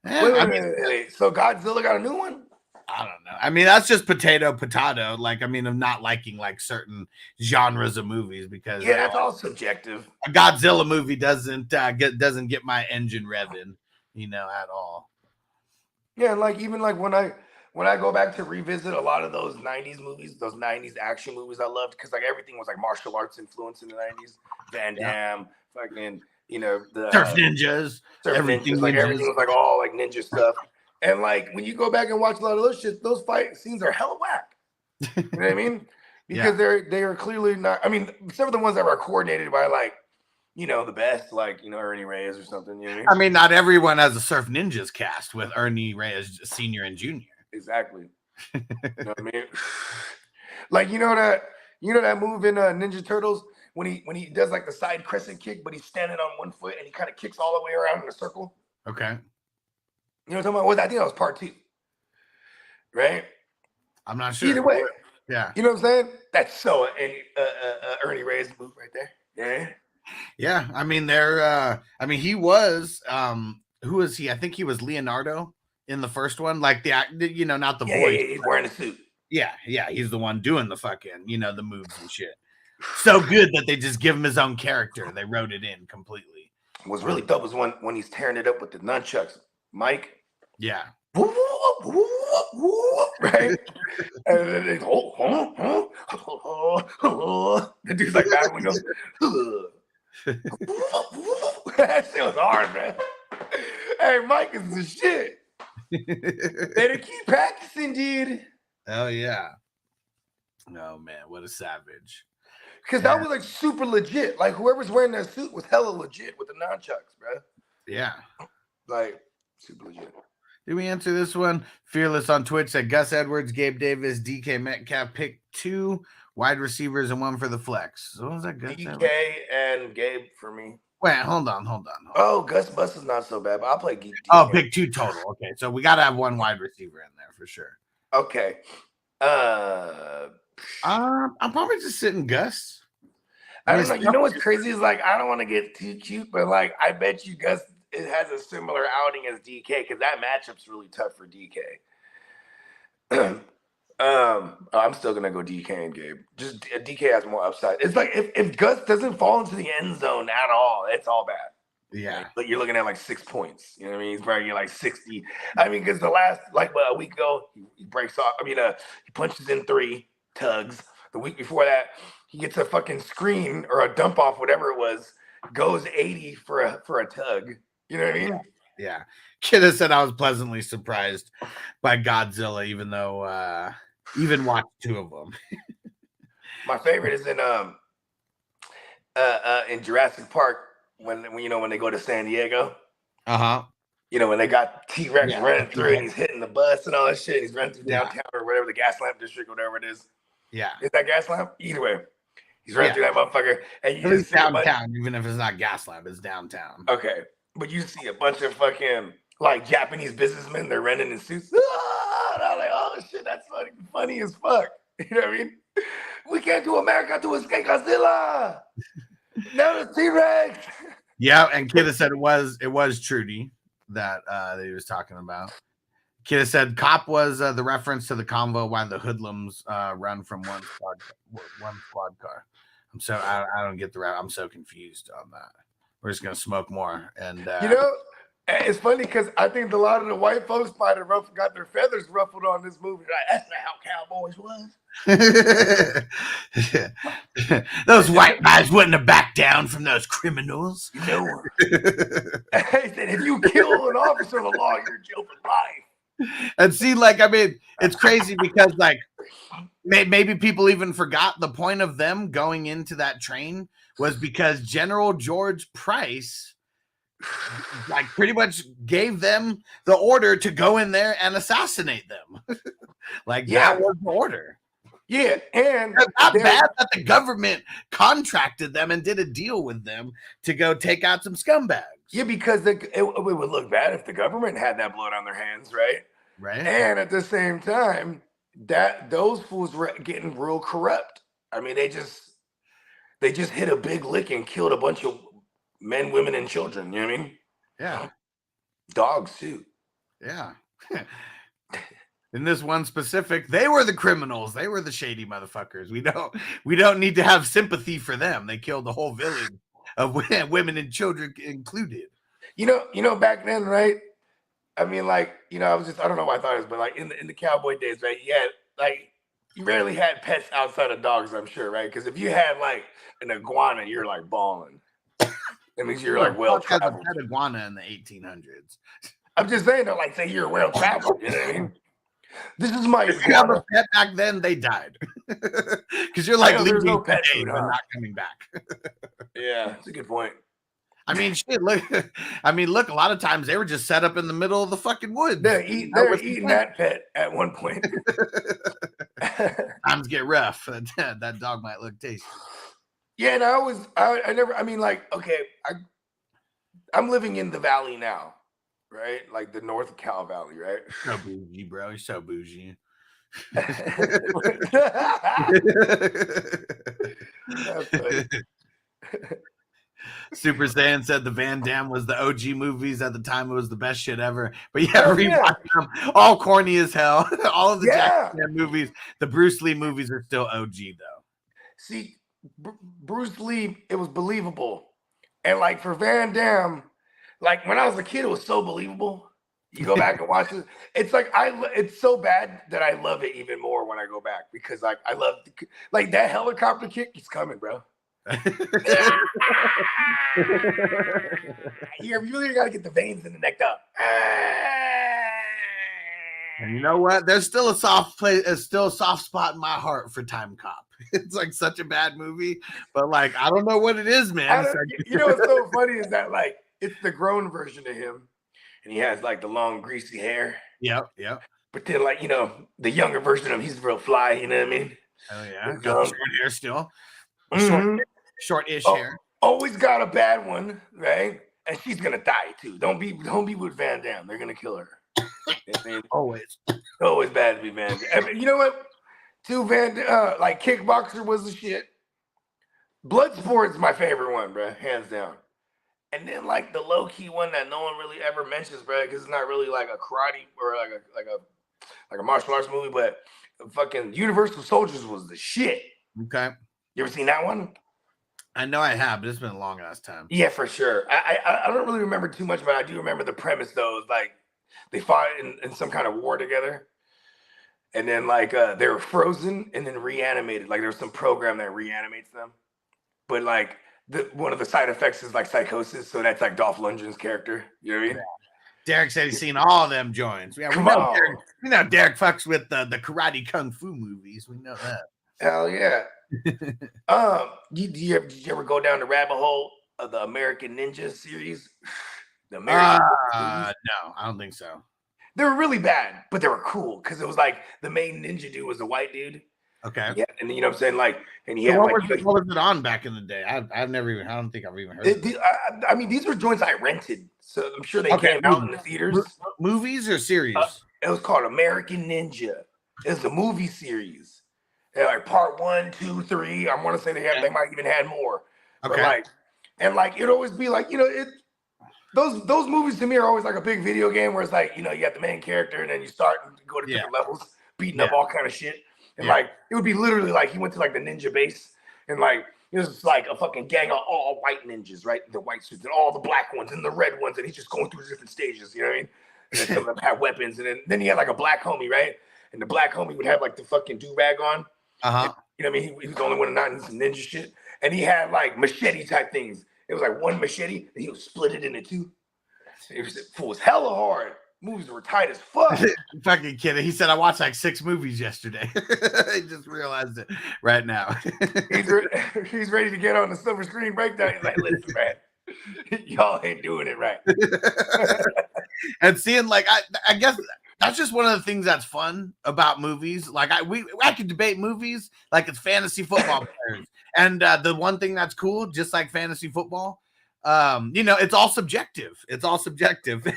Speaker 9: Wait. So Godzilla got a new one?
Speaker 8: I don't know. I mean, that's just potato. Like, I mean, of not liking like certain genres of movies, because
Speaker 9: that's all subjective.
Speaker 8: A Godzilla movie doesn't get my engine revving, you know, at all.
Speaker 9: Yeah, like even like when I go back to revisit a lot of those 90s movies, those 90s action movies I loved, because like everything was like martial arts influence in the 90s. Van Damme, fucking, you know, the
Speaker 8: Surf Ninjas,
Speaker 9: everything was like all like ninja stuff. And like when you go back and watch a lot of those shit, those fight scenes are hella whack. You know what I mean? Because they are clearly not. I mean, except for the ones that were coordinated by like, you know, the best, like, you know, Ernie Reyes or something. You know what I mean?
Speaker 8: I mean, not everyone has a Surf Ninjas cast with Ernie Reyes Senior and Junior.
Speaker 9: Exactly. You know what I mean? Like you know that move in Ninja Turtles when he does like the side crescent kick, but he's standing on one foot and he kind of kicks all the way around in a circle.
Speaker 8: Okay.
Speaker 9: You know what I'm talking about? I think that was part 2. Right?
Speaker 8: I'm not sure.
Speaker 9: Either way.
Speaker 8: Yeah.
Speaker 9: You know what I'm saying? That's so Ernie Reyes move right there. Yeah.
Speaker 8: Yeah. I mean, he was who was he? I think he was Leonardo in the first one. Like you know, not the voice.
Speaker 9: Yeah, he's wearing a suit.
Speaker 8: Yeah, he's the one doing the fucking, you know, the moves and shit. So good that they just give him his own character. They wrote it in completely.
Speaker 9: What's really dope is when he's tearing it up with the nunchucks. Mike.
Speaker 8: Yeah.
Speaker 9: Right? And then they the dude's like that when he goes, That shit was hard, man. Hey, Mike is the shit. Better keep practicing, dude.
Speaker 8: Oh yeah. Oh man, what a savage.
Speaker 9: Because that was like super legit. Like whoever's wearing that suit was hella legit with the nunchucks, bro.
Speaker 8: Yeah.
Speaker 9: Like super legit.
Speaker 8: Did we answer this one? Fearless on Twitch said Gus Edwards, Gabe Davis, DK Metcalf pick 2 wide receivers and 1 for the flex. So what was that, Gus
Speaker 9: DK
Speaker 8: Edwards?
Speaker 9: and Gabe for me.
Speaker 8: Wait, hold on.
Speaker 9: Oh, Gus Bus is not so bad, but I'll play DK.
Speaker 8: Oh, pick 2 total. Okay, so we got to have 1 wide receiver in there for sure.
Speaker 9: Okay.
Speaker 8: I'm probably just sitting Gus.
Speaker 9: I don't know. You know what's crazy is like I don't want to get too cute, but like I bet you Gus it has a similar outing as DK because that matchup's really tough for DK. I'm still gonna go DK and Gabe. Just DK has more upside. It's like if Gus doesn't fall into the end zone at all, it's all bad.
Speaker 8: Yeah,
Speaker 9: like you're looking at like 6 points. You know what I mean? He's probably like 60. I mean, because the last like a week ago he breaks off. I mean, he punches in 3 tugs. The week before that, he gets a fucking screen or a dump off, whatever it was, goes 80 for a tug. You know what I mean?
Speaker 8: Yeah. Kidda said I was pleasantly surprised by Godzilla, even though even watched 2 of them.
Speaker 9: My favorite is in Jurassic Park when they go to San Diego. You know, when they got T-Rex running through and he's hitting the bus and all that shit. He's running through downtown or whatever, the gas lamp district, whatever it is.
Speaker 8: Yeah.
Speaker 9: Is that gas lamp? Either way. He's running through that motherfucker. And you
Speaker 8: At least
Speaker 9: just see
Speaker 8: downtown, even if it's not gas lamp, it's downtown.
Speaker 9: Okay. But you see a bunch of fucking like Japanese businessmen, they're running in suits. And I'm like, oh shit, that's funny as fuck. You know what I mean? We can't do America to escape Godzilla. Now it's T-Rex.
Speaker 8: Yeah, and Kidda said it was Trudy that he was talking about. Kidda said cop was the reference to the convo while the hoodlums run from one squad car. I don't get the rap. I'm so confused on that. We're just gonna smoke more, and
Speaker 9: you know, it's funny because I think a lot of the white folks might have got their feathers ruffled on this movie. Like, that's not how Cowboys was.
Speaker 8: Those white guys wouldn't have backed down from those criminals.
Speaker 9: No. He said, if you kill an officer of the law, you're in jail for life.
Speaker 8: And see, like, I mean, it's crazy because, like, maybe people even forgot the point of them going into that train was because General George Price, like, pretty much gave them the order to go in there and assassinate them. That was the order.
Speaker 9: Yeah, and
Speaker 8: it's not bad that the government contracted them and did a deal with them to go take out some scumbags.
Speaker 9: Yeah, because it would look bad if the government had that blood on their hands, right?
Speaker 8: Right.
Speaker 9: And at the same time, those fools were getting real corrupt. I mean, they just hit a big lick and killed a bunch of men, women, and children. You know what I mean?
Speaker 8: Yeah.
Speaker 9: Dogs too.
Speaker 8: Yeah. In this one specific, they were the criminals. They were the shady motherfuckers. We don't need to have sympathy for them. They killed the whole village of women and children included.
Speaker 9: You know, back then, right? I mean, like, you know, I don't know why I thought it was, but like in the cowboy days, right? You rarely had pets outside of dogs, I'm sure, right? Because if you had like an iguana, you're like balling. That means you're like well traveled.
Speaker 8: Had iguana in the 1800s.
Speaker 9: I'm just saying, though, like, say you're well traveled. You know what I mean? This is my
Speaker 8: if you have a pet back then, they died. Because you're like leaving
Speaker 9: no pet
Speaker 8: food,
Speaker 9: food,
Speaker 8: but not coming back.
Speaker 9: Yeah, that's a good point.
Speaker 8: I mean, shit, look. A lot of times they were just set up in the middle of the fucking woods.
Speaker 9: They're eating that pet at one point.
Speaker 8: Times get rough. That dog might look tasty.
Speaker 9: Yeah, and I'm living in the valley now, right? Like the North Cal Valley, right?
Speaker 8: So bougie, bro. You're so bougie.
Speaker 9: That's funny.
Speaker 8: Super Saiyan said the Van Damme was the OG movies at the time. It was the best shit ever. But rewatch them. All corny as hell. All of the Jackie Chan movies. The Bruce Lee movies are still OG though.
Speaker 9: See, Bruce Lee, it was believable. And like for Van Damme, like when I was a kid, it was so believable. You go back and watch it. It's like it's so bad that I love it even more when I go back because like I love like that helicopter kick is coming, bro. You really got to get the veins in the neck up.
Speaker 8: And you know what? There's still a soft place. There's still a soft spot in my heart for Time Cop. It's like such a bad movie, but like I don't know what it is, man.
Speaker 9: You know what's so funny is that like it's the grown version of him, and he has like the long greasy hair.
Speaker 8: Yep.
Speaker 9: But then like the younger version of him, he's real fly. You know what I mean?
Speaker 8: Oh yeah, got short hair still.
Speaker 9: Mm-hmm.
Speaker 8: Short-ish hair.
Speaker 9: Always got a bad one, right? And she's gonna die too. Don't be with Van Damme. They're gonna kill her.
Speaker 8: Always
Speaker 9: bad to be Van Damme. I mean, you know what? Like Kickboxer was the shit. Bloodsport's my favorite one, bro, hands down. And then like the low key one that no one really ever mentions, bro, because it's not really like a karate or like a martial arts movie, but fucking Universal Soldiers was the shit.
Speaker 8: Okay.
Speaker 9: You ever seen that one?
Speaker 8: I know I have, but it's been a long ass time.
Speaker 9: Yeah, for sure. I don't really remember too much, but I do remember the premise though. It's like they fought in some kind of war together. And then like they were frozen and then reanimated. Like there's some program that reanimates them. But like one of the side effects is like psychosis. So that's like Dolph Lundgren's character. You know what I mean? Derek
Speaker 8: said he's seen all of them joints. Yeah, we know Derek fucks with the karate kung fu movies. We know that.
Speaker 9: Hell yeah. Did you ever go down the rabbit hole of the American Ninja series? The American
Speaker 8: no, I don't think so.
Speaker 9: They were really bad, but they were cool because it was like the main ninja dude was a white dude.
Speaker 8: Okay.
Speaker 9: Yeah, and you know what I'm saying? Like, and he
Speaker 8: so
Speaker 9: had
Speaker 8: what was it on back in the day? I don't think I've even heard of it.
Speaker 9: I mean, these were joints I rented, so I'm sure they came out in the theaters.
Speaker 8: Movies or series?
Speaker 9: It was called American Ninja. It was a movie series. They're like part 1, 2, 3. I want to say they might even had more.
Speaker 8: Okay.
Speaker 9: But it'd always be like, those movies to me are always like a big video game where it's like, you got the main character and then you start and go to different levels, beating up all kind of shit. And like, it would be literally like he went to like the ninja base and like, it was like a fucking gang of all white ninjas, right? The white suits and all the black ones and the red ones. And he's just going through different stages, you know what I mean? And then some of them had weapons. And then he had like a black homie, right? And the black homie would have like the fucking do-rag on.
Speaker 8: Uh-huh.
Speaker 9: You know what I mean? He was the only one not in some ninja shit. And he had like machete type things. It was like one machete and he would split it into two. It was hella hard. Movies were tight as fuck.
Speaker 8: Fucking kidding. He said I watched like 6 movies yesterday. I just realized it right now.
Speaker 9: He's ready to get on the silver screen breakdown. He's like, listen, man, y'all ain't doing it right.
Speaker 8: And seeing like I guess that's just one of the things that's fun about movies. Like I could debate movies like it's fantasy football players. And the one thing that's cool, just like fantasy football, it's all subjective. It's all subjective.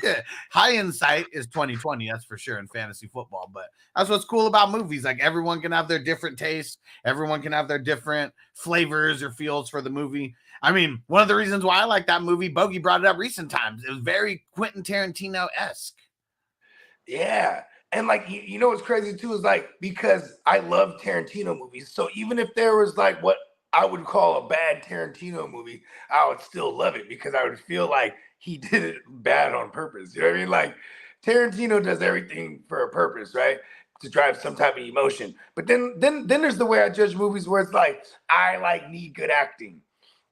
Speaker 8: High insight is 2020, that's for sure, in fantasy football. But that's what's cool about movies. Like everyone can have their different tastes. Everyone can have their different flavors or feels for the movie. I mean, one of the reasons why I like that movie, Bogey brought it up recent times. It was very Quentin Tarantino-esque.
Speaker 9: Yeah. And like, you know what's crazy too is like, because I love Tarantino movies. So even if there was like what I would call a bad Tarantino movie, I would still love it because I would feel like he did it bad on purpose. You know what I mean? Like Tarantino does everything for a purpose, right? To drive some type of emotion. But then there's the way I judge movies where it's like, I need good acting.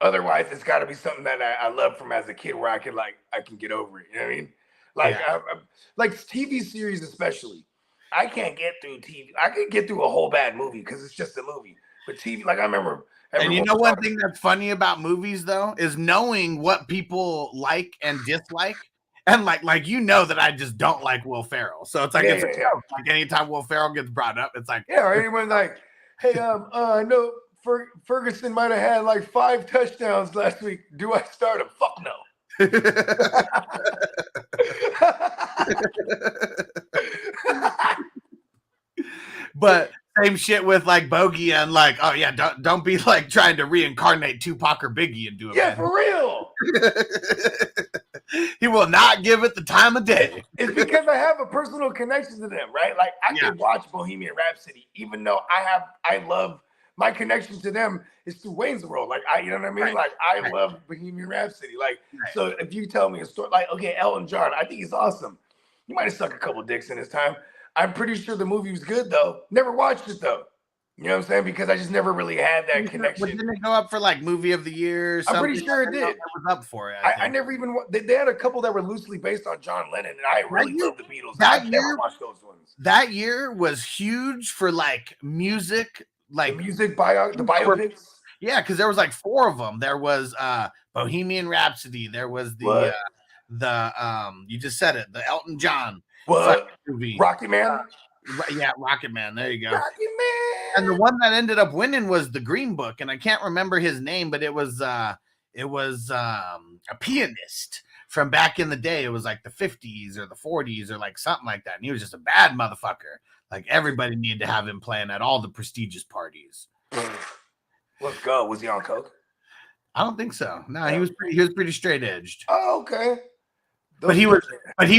Speaker 9: Otherwise, it's got to be something that I love from as a kid where I can get over it. You know what I mean? Like, like TV series especially. I can't get through TV. I can get through a whole bad movie because it's just a movie. But TV, like I remember.
Speaker 8: And you know one thing that's funny about movies though is knowing what people like and dislike. And like that I just don't like Will Ferrell. So it's like like anytime Will Ferrell gets brought up, it's like
Speaker 9: or anyone like, hey, I know Ferguson might have had like 5 touchdowns last week. Do I start him? Fuck no.
Speaker 8: But same shit with like Bogey and like, oh yeah, don't be like trying to reincarnate Tupac or Biggie and do it.
Speaker 9: Yeah, for real.
Speaker 8: He will not give it the time of day.
Speaker 9: It's because I have a personal connection to them, right? Like I can watch Bohemian Rhapsody, even though I love my connection to them is through Wayne's World. Like you know what I mean? Right. Like I love Bohemian Rhapsody. Like so, if you tell me a story, like okay, Elton John, I think he's awesome. He might have sucked a couple dicks in his time. I'm pretty sure the movie was good though. Never watched it though. You know what I'm saying? Because I just never really had that
Speaker 8: But
Speaker 9: connection.
Speaker 8: didn't it go up for like movie of the year? Or something?
Speaker 9: I'm pretty sure it did.
Speaker 8: It was up for it.
Speaker 9: I never even. They had a couple that were loosely based on John Lennon, and I really love the Beatles. I've never watched those ones.
Speaker 8: That year was huge for like music, like
Speaker 9: the biopics.
Speaker 8: Yeah, because there was like 4 of them. There was Bohemian Rhapsody. There was the you just said it, the Elton John movie,
Speaker 9: Rocket Man.
Speaker 8: Rocket Man. There you go.
Speaker 9: Rocket Man.
Speaker 8: And the one that ended up winning was the Green Book, and I can't remember his name, but it was a pianist from back in the day. It was like the 50s or the 40s or like something like that. And he was just a bad motherfucker. Like everybody needed to have him playing at all the prestigious parties.
Speaker 9: Let's go. Was he on coke?
Speaker 8: I don't think so. No, he was pretty straight edged.
Speaker 9: Oh, okay.
Speaker 8: But he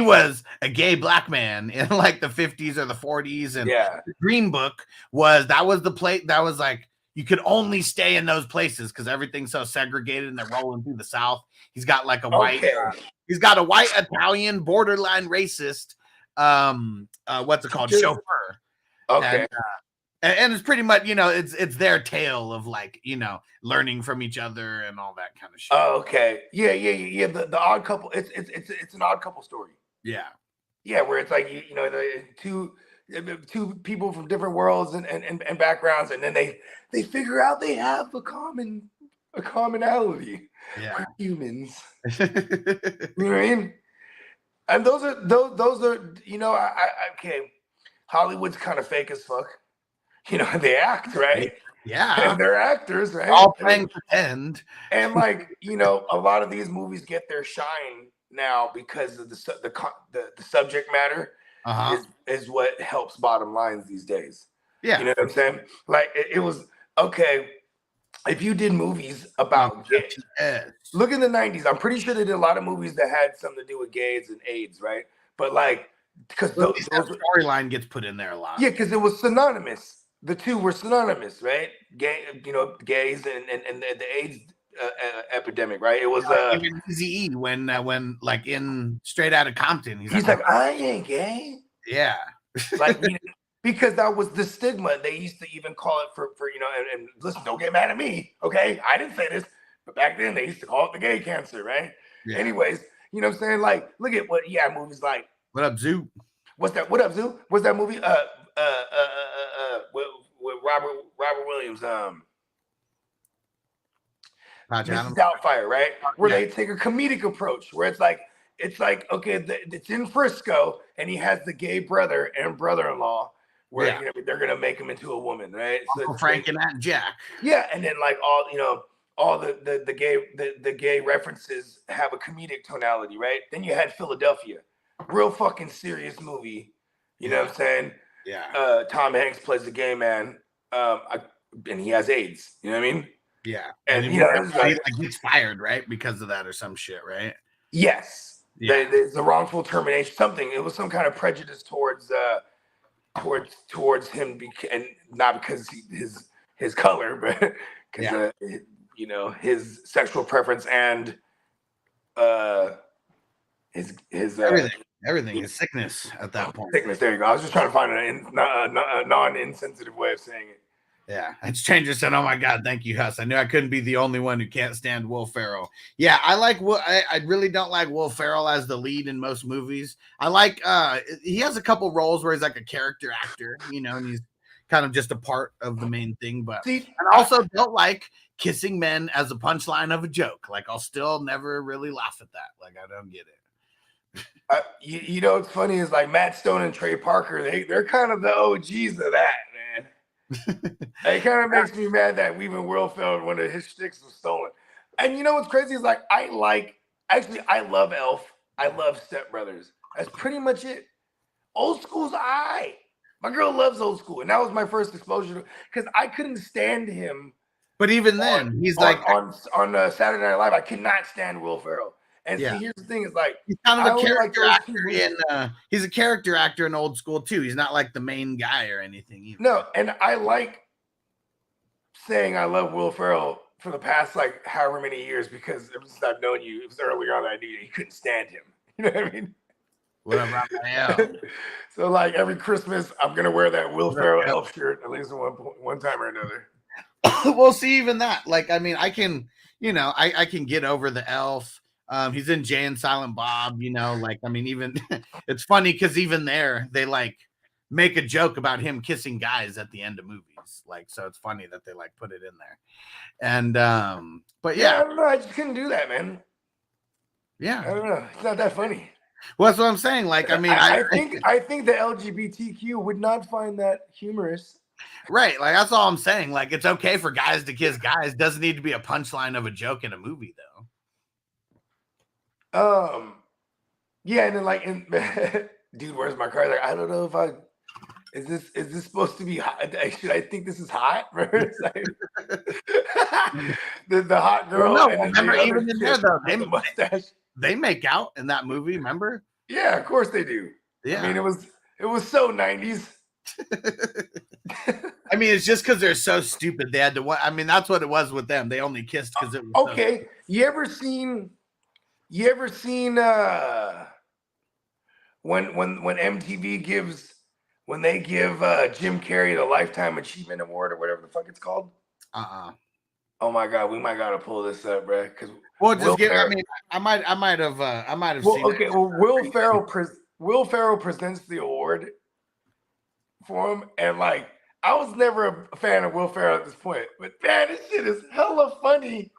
Speaker 8: was a gay black man in like the 50s or the 40s. And the Green Book was the place that was like you could only stay in those places because everything's so segregated and they're rolling through the South. He's got like a white Italian borderline racist what's it called? Chauffeur.
Speaker 9: Okay.
Speaker 8: And it's pretty much, it's their tale of like, learning from each other and all that kind of shit.
Speaker 9: Oh, okay. Yeah. The Odd Couple. It's an Odd Couple story.
Speaker 8: Yeah.
Speaker 9: Yeah, where it's like the two people from different worlds and backgrounds, and then they figure out they have a commonality.
Speaker 8: Yeah.
Speaker 9: We're humans. You know what I mean? And those are okay. Hollywood's kind of fake as fuck. They act, right?
Speaker 8: Yeah.
Speaker 9: And they're actors, right?
Speaker 8: All playing pretend.
Speaker 9: And like, a lot of these movies get their shine now because of the subject matter is what helps bottom lines these days.
Speaker 8: Yeah.
Speaker 9: You know what I'm saying? Like it was okay. If you did movies about gays, look in the 90s. I'm pretty sure they did a lot of movies that had something to do with gays and AIDS, right? But like, because
Speaker 8: that storyline gets put in there a lot.
Speaker 9: Yeah, because it was synonymous. The two were synonymous, right? Gays and the AIDS epidemic, right? It was
Speaker 8: Eazy-E when like in Straight Outta Compton,
Speaker 9: he's like, I ain't gay.
Speaker 8: Yeah,
Speaker 9: like because that was the stigma. They used to even call it for and listen, don't get mad at me, okay? I didn't say this, but back then they used to call it the gay cancer, right? Yeah. Anyways, you know what I'm saying? Like, look at movies like
Speaker 8: What Up Zoo?
Speaker 9: What's that? What Up Zoo? What's that movie? With Robert Williams, Mrs. Doubtfire, right? Where they take a comedic approach, where it's like okay, it's in Frisco, and he has the gay brother and brother-in-law, where they're gonna make him into a woman, right?
Speaker 8: So Frank and Aunt Jack.
Speaker 9: Yeah, and then like all the gay references have a comedic tonality, right? Then you had Philadelphia, real fucking serious movie. You know what I'm saying?
Speaker 8: Yeah.
Speaker 9: Tom Hanks plays the gay man, and he has AIDS. You know what I mean?
Speaker 8: Yeah.
Speaker 9: And
Speaker 8: he gets fired, right? Because of that or some shit, right?
Speaker 9: Yes.
Speaker 8: Yeah.
Speaker 9: There's a wrongful termination. Something. It was some kind of prejudice towards him, and not because his color, but because his sexual preference and his
Speaker 8: everything is sickness at that point.
Speaker 9: Sickness. There you go. I was just trying to find a non-insensitive way of saying it.
Speaker 8: Yeah, and Stranger said, "Oh my God, thank you, Huss. I knew I couldn't be the only one who can't stand Will Ferrell." Yeah, I like I really don't like Will Ferrell as the lead in most movies. I like he has a couple roles where he's like a character actor, and he's kind of just a part of the main thing. But I also don't like kissing men as a punchline of a joke. Like I'll still never really laugh at that. Like I don't get it.
Speaker 9: What's funny is like Matt Stone and Trey Parker. They're kind of the OGs of that, man. It kind of makes me mad that even Will Ferrell, one of his sticks was stolen. And you know what's crazy is like I love Elf. I love Step Brothers. That's pretty much it. Old School's my girl loves Old School, and that was my first exposure to, because I couldn't stand him.
Speaker 8: But even then, he's like
Speaker 9: on Saturday Night Live. I could not stand Will Ferrell. And see, here's the thing: is like
Speaker 8: he's kind of a character actor he's a character actor in Old School too. He's not like the main guy or anything either.
Speaker 9: No, and I like saying I love Will Ferrell for the past like however many years, because ever since I've known you, it was earlier on that I knew you couldn't stand him. You know what I mean?
Speaker 8: What up, Raphael?
Speaker 9: So like every Christmas, I'm gonna wear that Will Ferrell elf shirt at least one time or another.
Speaker 8: Well, see, even that, like, I mean, I can, you know, I can get over the elf. He's in Jay and Silent Bob, you know, like, I mean, even it's funny because even there they like make a joke about him kissing guys at the end of movies, like, so it's funny that they like put it in there. And but yeah,
Speaker 9: I don't know, I just couldn't do that, man.
Speaker 8: Yeah,
Speaker 9: I don't know, it's not that funny.
Speaker 8: Well, that's what I'm saying. Like, I mean,
Speaker 9: I think the LGBTQ would not find that humorous.
Speaker 8: Right, like that's all I'm saying. Like, it's okay for guys to kiss guys. Doesn't need to be a punchline of a joke in a movie,
Speaker 9: though. Yeah, and then like, dude, where's my car? Like, I don't know if is this supposed to be hot? Should I think this is hot? Like, the hot girl.
Speaker 8: Well, no,
Speaker 9: and
Speaker 8: remember, even in there though, they make out in that movie. Remember?
Speaker 9: Yeah, of course they do.
Speaker 8: Yeah,
Speaker 9: I mean, it was so 90s.
Speaker 8: I mean, it's just because they're so stupid. They had to. I mean, that's what it was with them. They only kissed because it was
Speaker 9: okay. So you ever seen when MTV when they give Jim Carrey the Lifetime Achievement Award or whatever the fuck it's called? Oh my God, we might gotta pull this up, bro. Because
Speaker 8: I mean, I might have seen.
Speaker 9: Okay, well, Will Ferrell presents the award for him, and like, I was never a fan of Will Ferrell at this point, but man, this shit is hella funny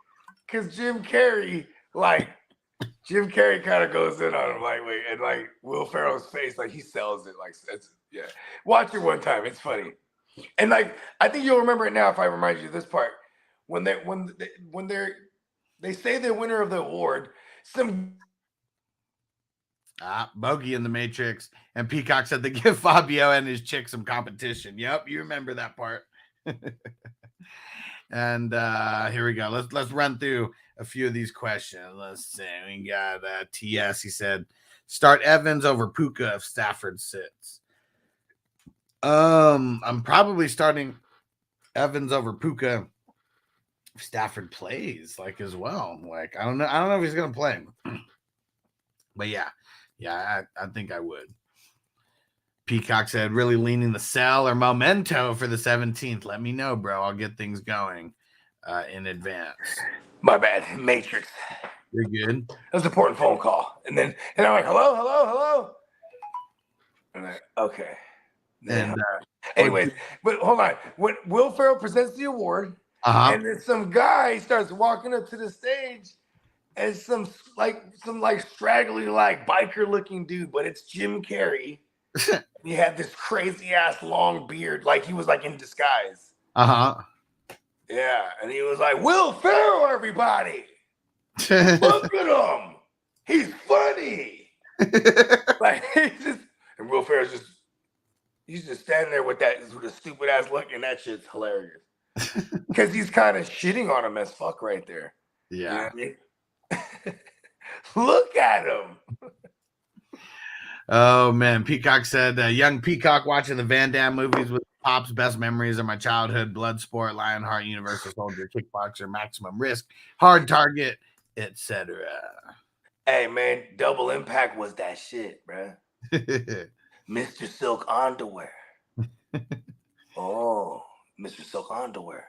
Speaker 9: because Jim Carrey kind of goes in on him, like, wait, and like Will Ferrell's face, like he sells it, like, yeah. Watch it one time, it's funny, and like I think you'll remember it now if I remind you of this part when they say the winner of the award,
Speaker 8: Bogey in the Matrix, and Peacock said they give Fabio and his chick some competition. Yep, you remember that part. And here we go. Let's run through a few of these questions. Let's see. We got TS. He said, start Evans over Puka if Stafford sits. I'm probably starting Evans over Puka if Stafford plays, like, as well. Like, I don't know if he's gonna play, but yeah, I think I would. Peacock said, really leaning the sell or memento for the 17th. Let me know, bro. I'll get things going in advance.
Speaker 9: My bad, Matrix.
Speaker 8: You're good.
Speaker 9: That was an important phone call, and I'm like, hello. And I'm like, okay.
Speaker 8: And
Speaker 9: anyways, but hold on. When Will Ferrell presents the award, and then some guy starts walking up to the stage, and some straggly like biker looking dude, but it's Jim Carrey. He had this crazy ass long beard, like he was like in disguise. Yeah, and he was like, Will Ferrell, everybody, look at him, he's funny. Like and Will Ferrell's he's just standing there with a stupid ass look, and that shit's hilarious. Because he's kind of shitting on him as fuck right there.
Speaker 8: Yeah.
Speaker 9: You know what I mean? Look at him.
Speaker 8: Oh man, Peacock said, young Peacock watching the Van Damme movies with Pop's best memories of my childhood: Bloodsport, Lionheart, Universal Soldier, Kickboxer, Maximum Risk, Hard Target, etc.
Speaker 9: Hey man, Double Impact was that shit, bro. Mr. Silk Underwear. Oh, Mr. Silk Underwear.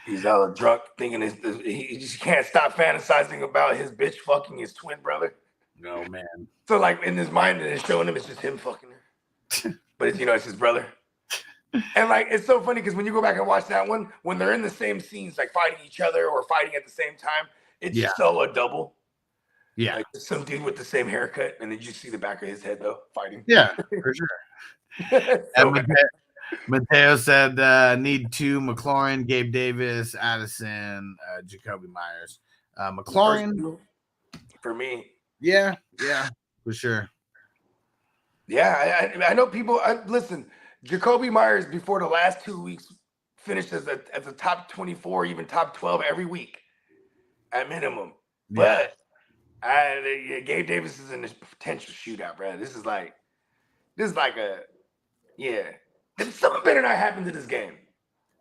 Speaker 9: He's all drunk thinking he just can't stop fantasizing about his bitch fucking his twin brother.
Speaker 8: No, man.
Speaker 9: So like in his mind, it's showing him it's just him fucking her. But it's his brother. And like, it's so funny because when you go back and watch that one, when they're in the same scenes, like fighting each other or fighting at the same time, it's so a double.
Speaker 8: Yeah.
Speaker 9: Like some dude with the same haircut, and then you see the back of his head though, fighting.
Speaker 8: Yeah, for sure. And Mateo said, need two: McLaurin, Gabe Davis, Addison, Jacoby Myers. McLaurin
Speaker 9: for me.
Speaker 8: Yeah, for sure.
Speaker 9: Yeah, I know people. Listen, Jacoby Myers before the last 2 weeks finished as a top 24, even top 12 every week at minimum. But Gabe Davis is in this potential shootout, bro. This is like something better not happen to this game.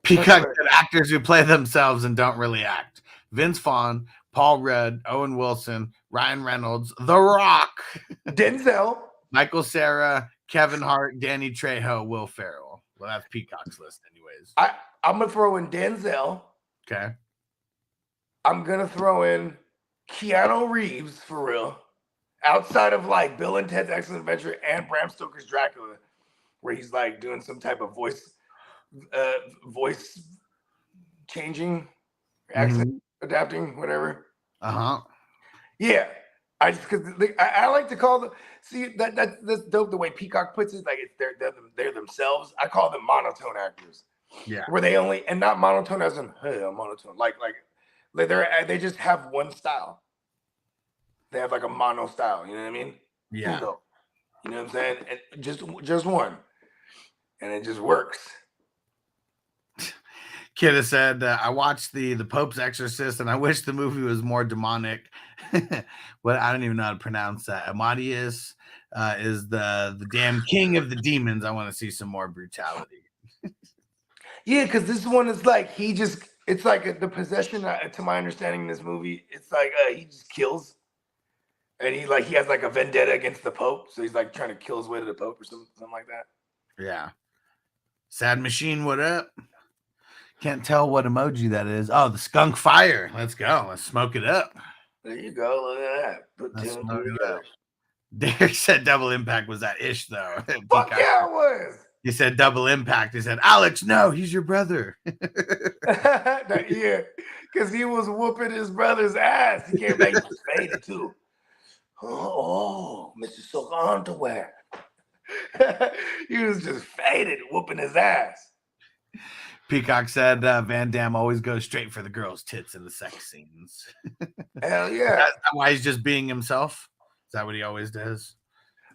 Speaker 8: Peacock said actors who play themselves and don't really act. Vince Vaughn, Paul Rudd, Owen Wilson, Ryan Reynolds, The Rock,
Speaker 9: Denzel.
Speaker 8: Michael Cera, Kevin Hart, Danny Trejo, Will Ferrell. Well, that's Peacock's list, anyways.
Speaker 9: I'm gonna throw in Denzel.
Speaker 8: Okay.
Speaker 9: I'm gonna throw in Keanu Reeves for real. Outside of like Bill and Ted's Excellent Adventure and Bram Stoker's Dracula, where he's like doing some type of voice changing, accent adapting, whatever. Yeah, I just because I like to call them. See that's dope the way Peacock puts it. Like it's they're themselves. I call them monotone actors.
Speaker 8: Yeah,
Speaker 9: where they only and not monotone as in hey, I'm monotone. Like they just have one style. They have like a mono style. You know what I mean?
Speaker 8: Yeah.
Speaker 9: You know what I'm saying? And just one, and it just works.
Speaker 8: Kid has said, I watched the Pope's Exorcist, and I wish the movie was more demonic. Well, I don't even know how to pronounce that. Amadeus is the damn king of the demons. I want to see some more brutality.
Speaker 9: Yeah, because this one is like it's like the possession. To my understanding, in this movie, it's like he just kills. And he has like a vendetta against the Pope, so he's like trying to kill his way to the Pope or something like that.
Speaker 8: Yeah. Sad Machine, what up? Can't tell what emoji that is. Oh, the skunk fire. Let's go. Let's smoke it up.
Speaker 9: There you go. Look at that. Put
Speaker 8: Let's
Speaker 9: two
Speaker 8: smoke it
Speaker 9: together.
Speaker 8: up. Derek said Double Impact was that ish though.
Speaker 9: Fuck yeah, it was.
Speaker 8: He said Double Impact. He said, Alex, no, he's your brother.
Speaker 9: Yeah, because he was whooping his brother's ass. He came back, he was faded too. Oh, Mr. Silk underwear. He was just faded, whooping his ass.
Speaker 8: Peacock said Van Damme always goes straight for the girl's tits in the sex scenes.
Speaker 9: Hell yeah.
Speaker 8: That's why he's just being himself. Is that what he always does?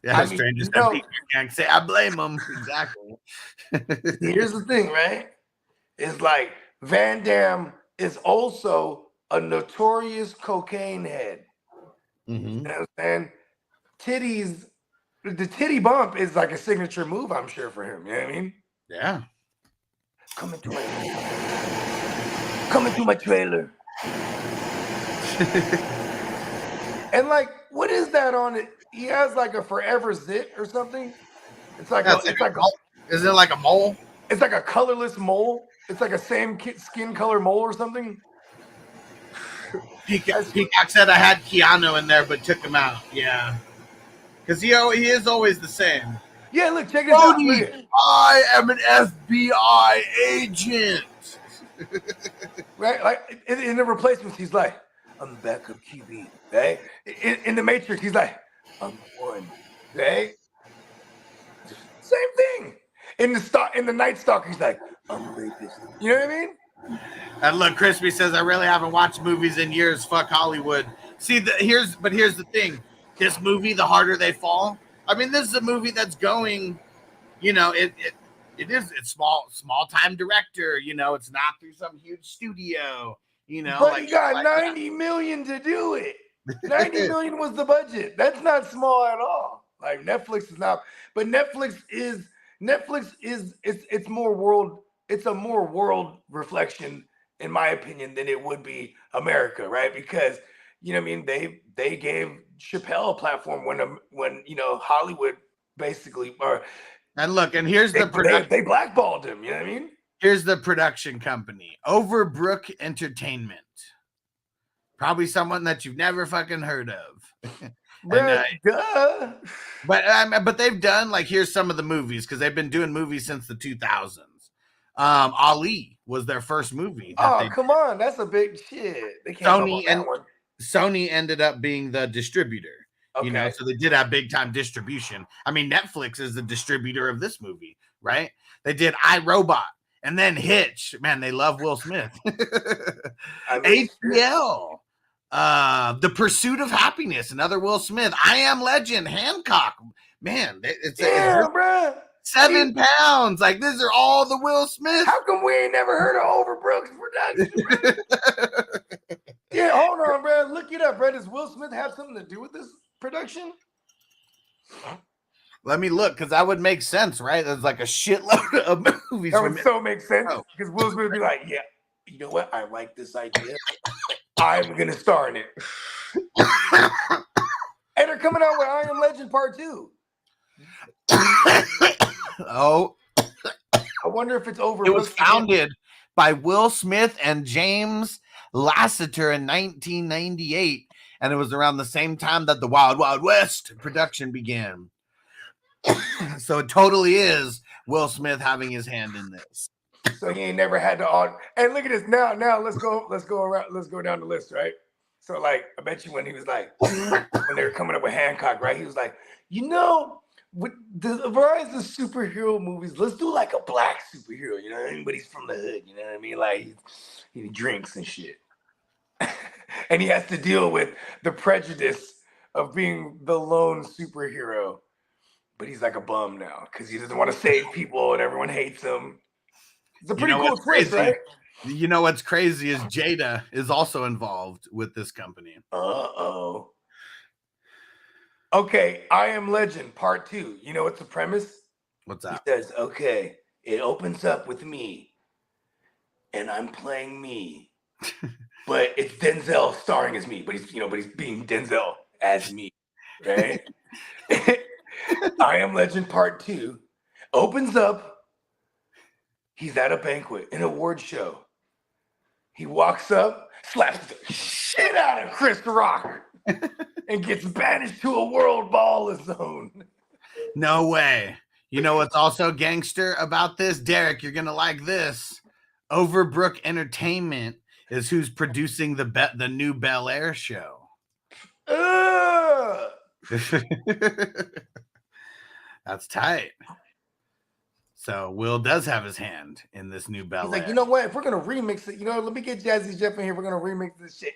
Speaker 8: Yeah,
Speaker 9: I mean,
Speaker 8: strangers
Speaker 9: no.
Speaker 8: can't say I blame him. Exactly.
Speaker 9: Here's the thing, right? It's like Van Damme is also a notorious cocaine head. You know what I'm saying? Titties, the titty bump is like a signature move, I'm sure, for him. You know what I mean?
Speaker 8: Yeah.
Speaker 9: Come into my trailer. And like, what is that on it? He has like a forever zit or something. It's like
Speaker 8: is it like a mole?
Speaker 9: It's like a colorless mole. It's like a same skin color mole or something.
Speaker 8: Peacock said I had Keanu in there, but took him out. Yeah, because he is always the same.
Speaker 9: Yeah, look, check this out. Look.
Speaker 8: I am an FBI agent.
Speaker 9: Right, like in the replacements, he's like, I'm backup QB. Right? In the Matrix, he's like, I'm one. Right? Same thing. In the Night Stalker, he's like, I'm a rapist. You know what I mean?
Speaker 8: And look, Crispy says I really haven't watched movies in years. Fuck Hollywood. See, here's the thing. This movie, The Harder They Fall. I mean, this is a movie that's going. You know, it's small time director. You know, it's not through some huge studio. You know,
Speaker 9: but you got 90 million to do it. 90 million was the budget. That's not small at all. Like Netflix is not, but Netflix is it's more world. It's a more world reflection, in my opinion, than it would be America, right? Because you know what I mean, they gave Chappelle a platform when you know Hollywood basically
Speaker 8: and look, and here's
Speaker 9: they blackballed him. You know what I mean?
Speaker 8: Here's the production company, Overbrook Entertainment. Probably someone that you've never fucking heard of. But they've done like here's some of the movies because they've been doing movies since the 2000s. Ali was their first movie.
Speaker 9: Oh, come on, that's a big shit. They can't
Speaker 8: Sony ended up being the distributor. Okay. You know, so they did have big time distribution. I mean, Netflix is the distributor of this movie, right? They did iRobot and then Hitch. Man, they love Will Smith. ATL. The Pursuit of Happiness, another Will Smith. I Am Legend, Hancock. Man, it's
Speaker 9: bro.
Speaker 8: 7 pounds. Like, these are all the Will Smith.
Speaker 9: How come we ain't never heard of Overbrook's production? Yeah, hold on, bro. Look it up, bro. Does Will Smith have something to do with this production?
Speaker 8: Let me look, because that would make sense, right? There's like a shitload of movies.
Speaker 9: That would so make sense. Because Will Smith would be like, yeah, you know what? I like this idea. I'm going to star in it. And they're coming out with I Am Legend Part 2.
Speaker 8: Oh,
Speaker 9: I wonder if it's over.
Speaker 8: it was founded by Will Smith and James Lasseter in 1998, and it was around the same time that the Wild Wild West production began. So it totally is Will Smith having his hand in this.
Speaker 9: So he ain't never had to. And look at this now. Now let's go around. Let's go down the list, right? So like, I bet you when he was like, when they were coming up with Hancock, right? He was like, you know, with the variety of superhero movies, let's do like a black superhero, you know what I mean? But he's from the hood, you know what I mean? Like he drinks and shit. And he has to deal with the prejudice of being the lone superhero. But he's like a bum now because he doesn't want to save people and everyone hates him. It's a pretty cool twist, right?
Speaker 8: You know what's crazy is Jada is also involved with this company.
Speaker 9: Uh-oh. Okay, I Am Legend Part 2. You know what's the premise?
Speaker 8: What's that?
Speaker 9: He says, okay, it opens up with me, and I'm playing me, but it's Denzel starring as me, but he's being Denzel as me, right? I Am Legend Part 2 opens up. He's at a banquet, an award show. He walks up, slaps the shit out of Chris Rock, and gets banished to a world ball zone.
Speaker 8: No way. You know what's also gangster about this? Derek, you're going to like this. Overbrook Entertainment is who's producing the new Bel Air show. That's tight. So Will does have his hand in this new Bel Air.
Speaker 9: He's like, you know what? If we're gonna remix it, let me get Jazzy Jeff in here. We're gonna remix this shit.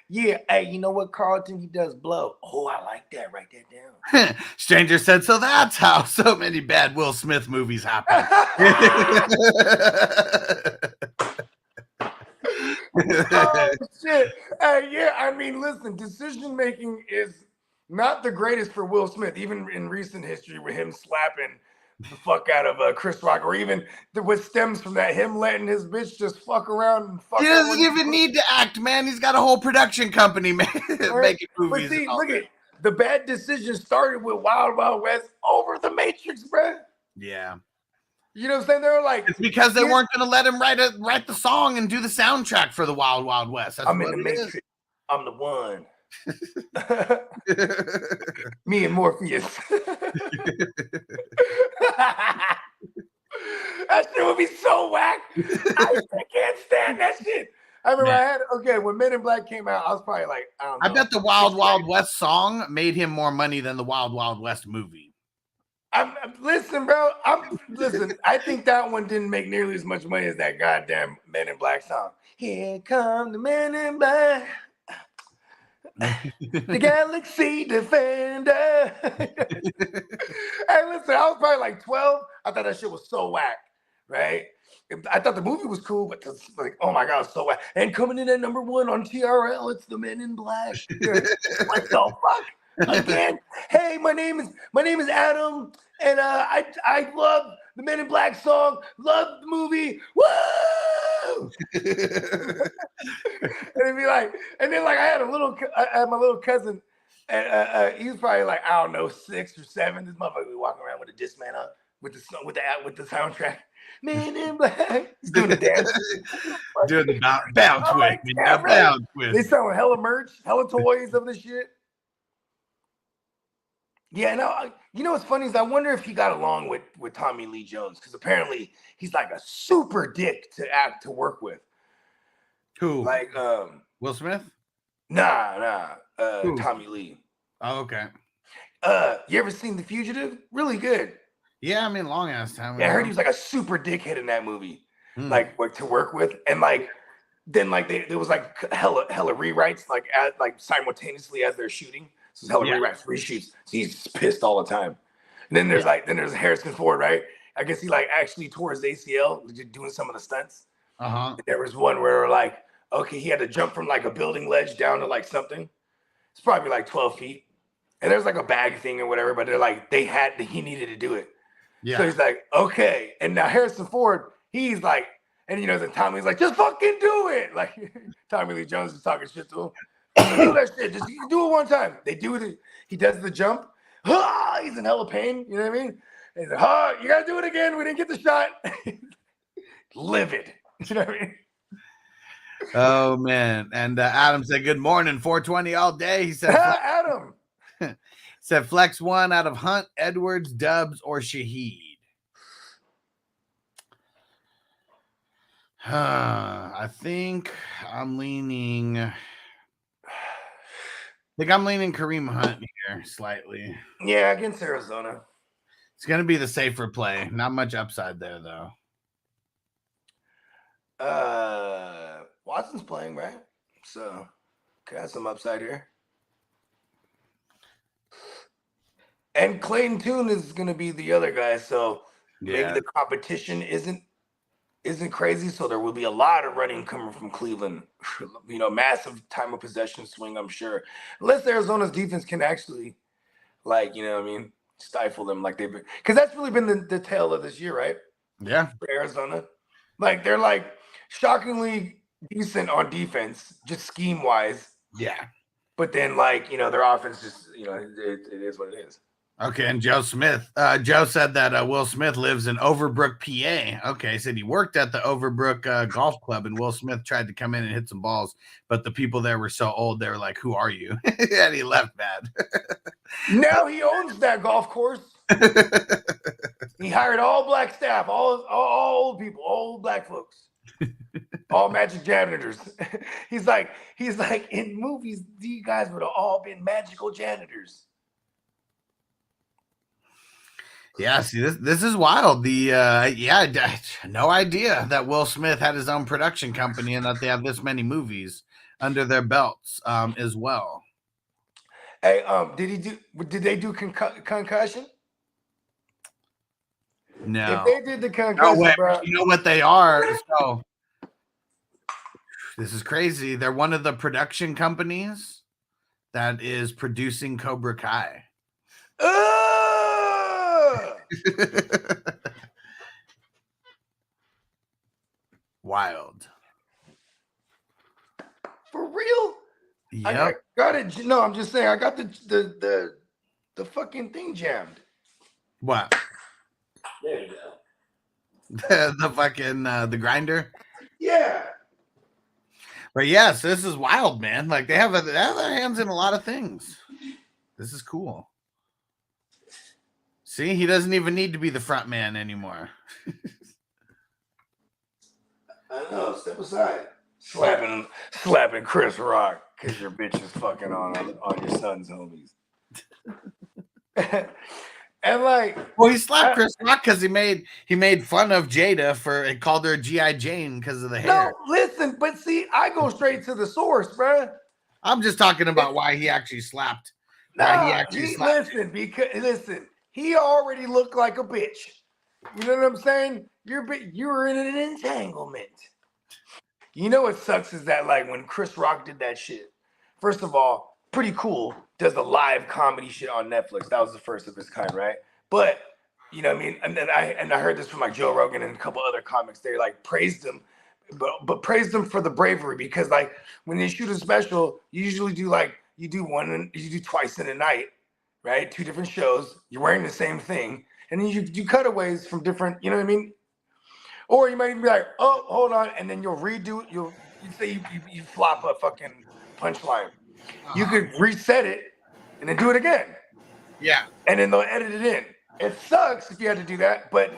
Speaker 9: Yeah, hey, you know what, Carlton? He does blow. Oh, I like that. Write that down.
Speaker 8: Stranger said, so that's how so many bad Will Smith movies happen.
Speaker 9: Oh shit! Yeah, I mean, listen, decision making is not the greatest for Will Smith, even in recent history with him slapping the fuck out of Chris Rock, or even what stems from that, him letting his bitch just fuck around and fuck.
Speaker 8: He doesn't even need to act, man. He's got a whole production company, man, making movies.
Speaker 9: But see, look at the bad decision started with Wild Wild West over The Matrix, bro.
Speaker 8: Yeah.
Speaker 9: You know what I'm saying? They were like,
Speaker 8: it's because they weren't going to let him write the song and do the soundtrack for the Wild Wild West. That's
Speaker 9: I'm in The Matrix. I'm the one. Me and Morpheus. That shit would be so whack. I can't stand that shit. I remember when Men in Black came out, I was probably like, I don't know.
Speaker 8: I bet the Wild Wild West song made him more money than the Wild Wild West movie.
Speaker 9: Listen, bro. I think that one didn't make nearly as much money as that goddamn Men in Black song. Here come the Men in Black. The Galaxy Defender. Hey, listen, I was probably like 12. I thought that shit was so whack, right? I thought the movie was cool, but like, oh my god, it's so whack. And coming in at number 1 on TRL, it's the Men in Black. What the fuck? Again? Hey, my name is Adam, and I love the Men in Black song. Love the movie. Woo! And then I had my little cousin, and he was probably like, I don't know, 6 or 7. This motherfucker be walking around with a Discman on with the soundtrack. Men in Black. He's doing the dance.
Speaker 8: Doing the bounce with me. Bounce with.
Speaker 9: They selling hella merch, hella toys of this shit. Yeah, no, you know what's funny is I wonder if he got along with Tommy Lee Jones, because apparently he's like a super dick to work with.
Speaker 8: Who?
Speaker 9: Like
Speaker 8: Will Smith?
Speaker 9: Nah. Tommy Lee.
Speaker 8: Oh, okay.
Speaker 9: You ever seen The Fugitive? Really good.
Speaker 8: Yeah, I mean, long ass time.
Speaker 9: Yeah, I heard he was like a super dickhead in that movie, like to work with, and then there was like hella rewrites like simultaneously as they're shooting. So hella rewrites, reshoots. So he's pissed all the time. And then there's Harrison Ford, right? I guess he actually tore his ACL doing some of the stunts. There was one where okay, he had to jump from a building ledge down to something. It's probably 12 feet. And there's a bag thing or whatever, but he needed to do it. Yeah. So he's like, okay. And now Harrison Ford, he's and Tommy's like, just fucking do it. Tommy Lee Jones is talking shit to him. Do that shit. Just do it one time. They do it. He does the jump, He's in hella pain. You know what I mean? He's like, you gotta do it again. We didn't get the shot. Livid. You know what I mean?
Speaker 8: Oh man. And Adam said, good morning, 420 all day. He said,
Speaker 9: Adam
Speaker 8: said flex one out of Hunt, Edwards, Dubs, or Shaheed. I think I'm leaning Kareem Hunt here slightly.
Speaker 9: Yeah, against Arizona.
Speaker 8: It's gonna be the safer play. Not much upside there though.
Speaker 9: Watson's playing, right? So could have some upside here. And Clayton Tune is gonna be the other guy, so maybe the competition isn't crazy. So there will be a lot of running coming from Cleveland. You know, massive time of possession swing, I'm sure. Unless Arizona's defense can actually, like, you know what I mean, stifle them like they've been. Because that's really been the tale of this year, right?
Speaker 8: Yeah.
Speaker 9: For Arizona. Like, they're like shockingly decent on defense, just scheme-wise.
Speaker 8: Yeah.
Speaker 9: But then, like, you know, their offense just, you know, it is what it is.
Speaker 8: Okay, and Joe said that Will Smith lives in Overbrook, PA. Okay, he said he worked at the Overbrook Golf Club, and Will Smith tried to come in and hit some balls, but the people there were so old, they were like, who are you? And he left mad.
Speaker 9: Now he owns that golf course. He hired all black staff, all old people, all black folks, all magic janitors. He's like, in movies, these guys would have all been magical janitors.
Speaker 8: Yeah, see, this is wild. No idea that Will Smith had his own production company and that they have this many movies under their belts as well.
Speaker 9: Hey, did they do concussion?
Speaker 8: No.
Speaker 9: If they did the concussion, bro.
Speaker 8: You know what they are? So this is crazy. They're one of the production companies that is producing Cobra Kai. Wild.
Speaker 9: For real?
Speaker 8: Yep.
Speaker 9: I got it. No, I'm just saying I got the fucking thing jammed.
Speaker 8: What?
Speaker 9: There you go.
Speaker 8: the fucking the grinder?
Speaker 9: Yeah.
Speaker 8: But yes, this is wild, man. Like they have their hands in a lot of things. This is cool. See, he doesn't even need to be the front man anymore.
Speaker 9: I know. Step aside. Slapping Chris Rock because your bitch is fucking on your son's homies. And like,
Speaker 8: well, he slapped Chris Rock because he made fun of Jada for called her G.I. Jane because of the hair.
Speaker 9: No, listen, but see, I go straight to the source, bruh.
Speaker 8: I'm just talking about why he actually slapped.
Speaker 9: Listen, he already looked like a bitch. You know what I'm saying? You were in an entanglement. You know what sucks is that like when Chris Rock did that shit. First of all, pretty cool. Does a live comedy shit on Netflix. That was the first of its kind, right? But you know what I mean. And then I heard this from like Joe Rogan and a couple other comics. They like praised him, but praised him for the bravery because like when they shoot a special, you usually do like you do twice in a night, right? 2 different shows. You're wearing the same thing, and then you do cutaways from different. You know what I mean? Or you might even be like, oh, hold on, and then you'll redo. You say you flop a fucking punchline. You could reset it and then do it again.
Speaker 8: Yeah.
Speaker 9: And then they'll edit it in. It sucks if you had to do that, but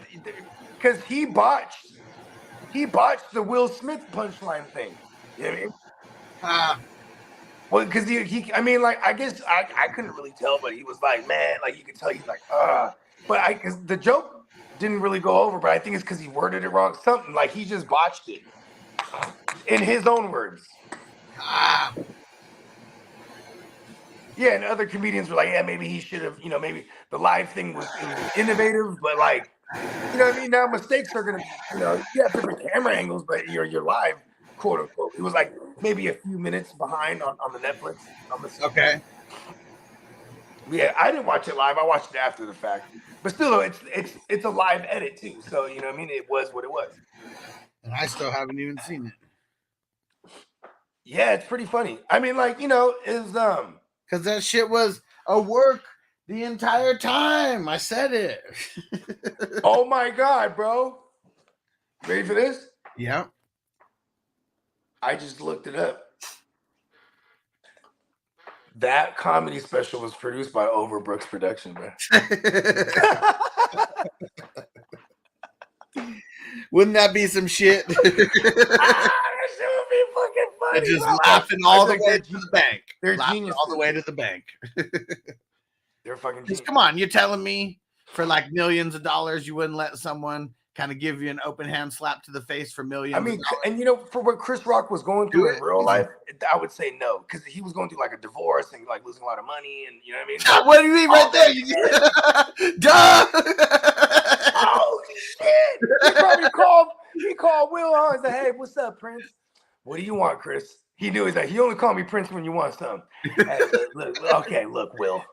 Speaker 9: because he botched the Will Smith punchline thing. You know what I mean? Well, because he I mean, like, I guess I couldn't really tell, but he was like, man, like you could tell he's like, but because the joke didn't really go over, but I think it's because he worded it wrong. Something like he just botched it in his own words. Yeah, and other comedians were like, yeah, maybe he should have, maybe the live thing was innovative, but like, you know what I mean? Now mistakes are gonna, you have different camera angles, but you're live, quote unquote. It was like maybe a few minutes behind on the Netflix.
Speaker 8: Okay.
Speaker 9: Yeah, I didn't watch it live. I watched it after the fact. But still, though, it's a live edit too. So you know what I mean? It was what it was.
Speaker 8: And I still haven't even seen it.
Speaker 9: Yeah, it's pretty funny. I mean, like, is
Speaker 8: because that shit was a work The entire time. I said it.
Speaker 9: Oh my God, bro. Ready for this?
Speaker 8: Yeah.
Speaker 9: I just looked it up. That comedy special was produced by Overbrooks Production, bro.
Speaker 8: Wouldn't that be some shit?
Speaker 9: That shit would be fucking funny.
Speaker 8: And just
Speaker 9: bro.
Speaker 8: laughing all the way to the bank.
Speaker 9: They're
Speaker 8: Laughing
Speaker 9: geniuses.
Speaker 8: all the way to the bank.
Speaker 9: They're fucking
Speaker 8: Just
Speaker 9: genius.
Speaker 8: come on, you're telling me for like millions of dollars you wouldn't let someone kind of give you an open hand slap to the face for millions?
Speaker 9: I mean, and you know, for what Chris Rock was going through in real life, I would say no, because he was going through like a divorce and like losing a lot of money, and you know what I mean.
Speaker 8: What do you mean right there? Duh.
Speaker 9: Oh shit! He called Will on and said, "Hey, what's up, Prince? What do you want, Chris?" He knew. He's like, he only called me Prince when you want something. Hey, look, Will,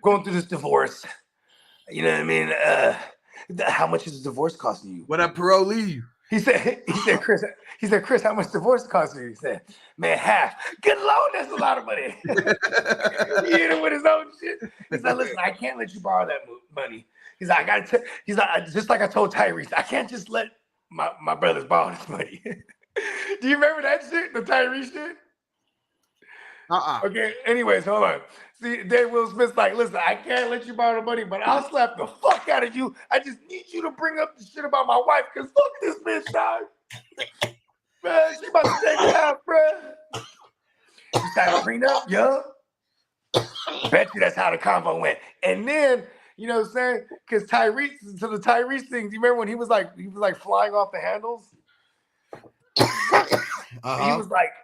Speaker 9: going through this divorce. You know what I mean? How much is the divorce costing you?
Speaker 8: What up, parolee?
Speaker 9: He said, Chris, how much divorce cost you? He said, man, half. Good Lord, that's a lot of money. He hit him with his own shit. He's like, listen, I can't let you borrow that money. He's like, he's like, just like I told Tyrese, I can't just let my brothers borrow this money. Do you remember that shit? The Tyrese shit? Okay, anyways, hold on. See, then Will Smith's like, listen, I can't let you borrow the money, but I'll slap the fuck out of you. I just need you to bring up the shit about my wife, because fuck this bitch, dog. Man, she about to take it out, bro. You started to bring up, yo. Bet you that's how the convo went. And then, you know what I'm saying? Because Tyrese, so the Tyrese thing, do you remember when he was like flying off the handles?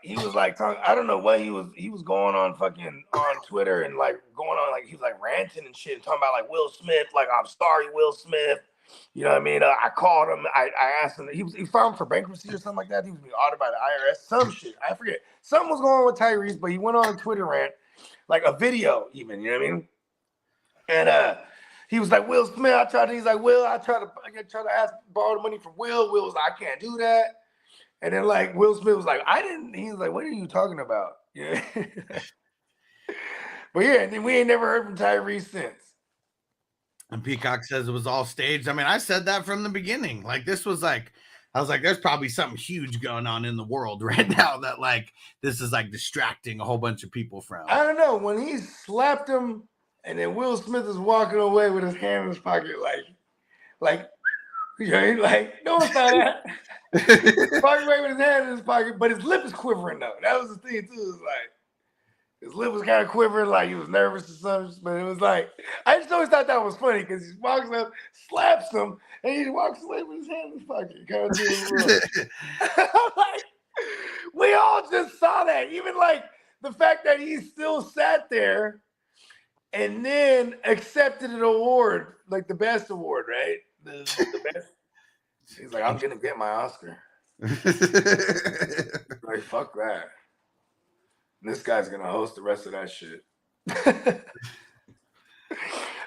Speaker 9: He was like talking, I don't know what he was going on fucking on Twitter and like going on like he was like ranting and shit and talking about like Will Smith, like I'm sorry, Will Smith. You know what I mean? I called him. I asked him. He filed for bankruptcy or something like that. He was being audited by the IRS. Some shit. I forget. Something was going on with Tyrese, but he went on a Twitter rant, like a video even. You know what I mean? And he was like, Will Smith. He's like, Will. I try to ask borrow the money from Will. Will was like, I can't do that. And then like Will Smith was like, I didn't. He was like, what are you talking about? Yeah. But yeah, and then we ain't never heard from Tyrese since.
Speaker 8: And Peacock says it was all staged. I mean, I said that from the beginning. Like this was like, I was like, there's probably something huge going on in the world right now that like this is like distracting a whole bunch of people from.
Speaker 9: I don't know. When he slapped him, and then Will Smith is walking away with his hand in his pocket, like, you know, like no one saw that. Walking away with his hand in his pocket, but his lip is quivering though. That was the thing too. It was like his lip was kind of quivering, like he was nervous or something. But it was like I just always thought that was funny because he walks up, slaps him, and he walks away with his hand in his pocket. Kind of like, we all just saw that. Even like the fact that he still sat there and then accepted an award, like the best award, right? The best. He's like, I'm gonna get my Oscar. Like, fuck that. And this guy's gonna host the rest of that shit. I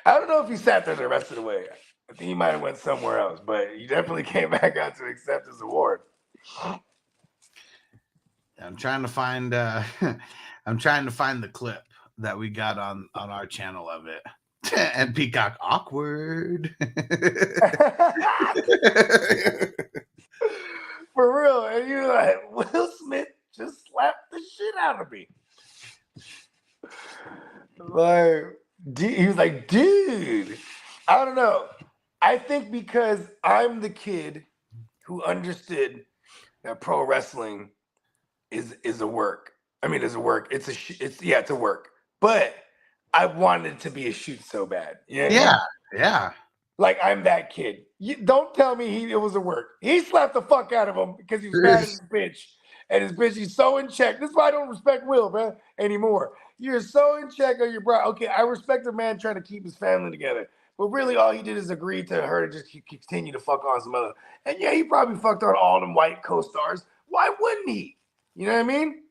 Speaker 9: don't know if he sat there the rest of the way. I think he might have went somewhere else, but he definitely came back out to accept his award.
Speaker 8: I'm trying to find the clip that we got on our channel of it. And Peacock awkward.
Speaker 9: For real. And you're like, Will Smith just slapped the shit out of me. Like, he was like, dude, I don't know. I think because I'm the kid who understood that pro wrestling is a work. I mean, it's a work. It's a work. But I wanted it to be a shoot so bad. You know
Speaker 8: Yeah.
Speaker 9: Like I'm that kid. You don't tell me it was a work. He slapped the fuck out of him because he was mad at his bitch. And his bitch, he's so in check. This is why I don't respect Will, man, anymore. You're so in check on your bride. Okay, I respect a man trying to keep his family together. But really all he did is agree to her to just continue to fuck on some other. And yeah, he probably fucked on all them white co-stars. Why wouldn't he? You know what I mean?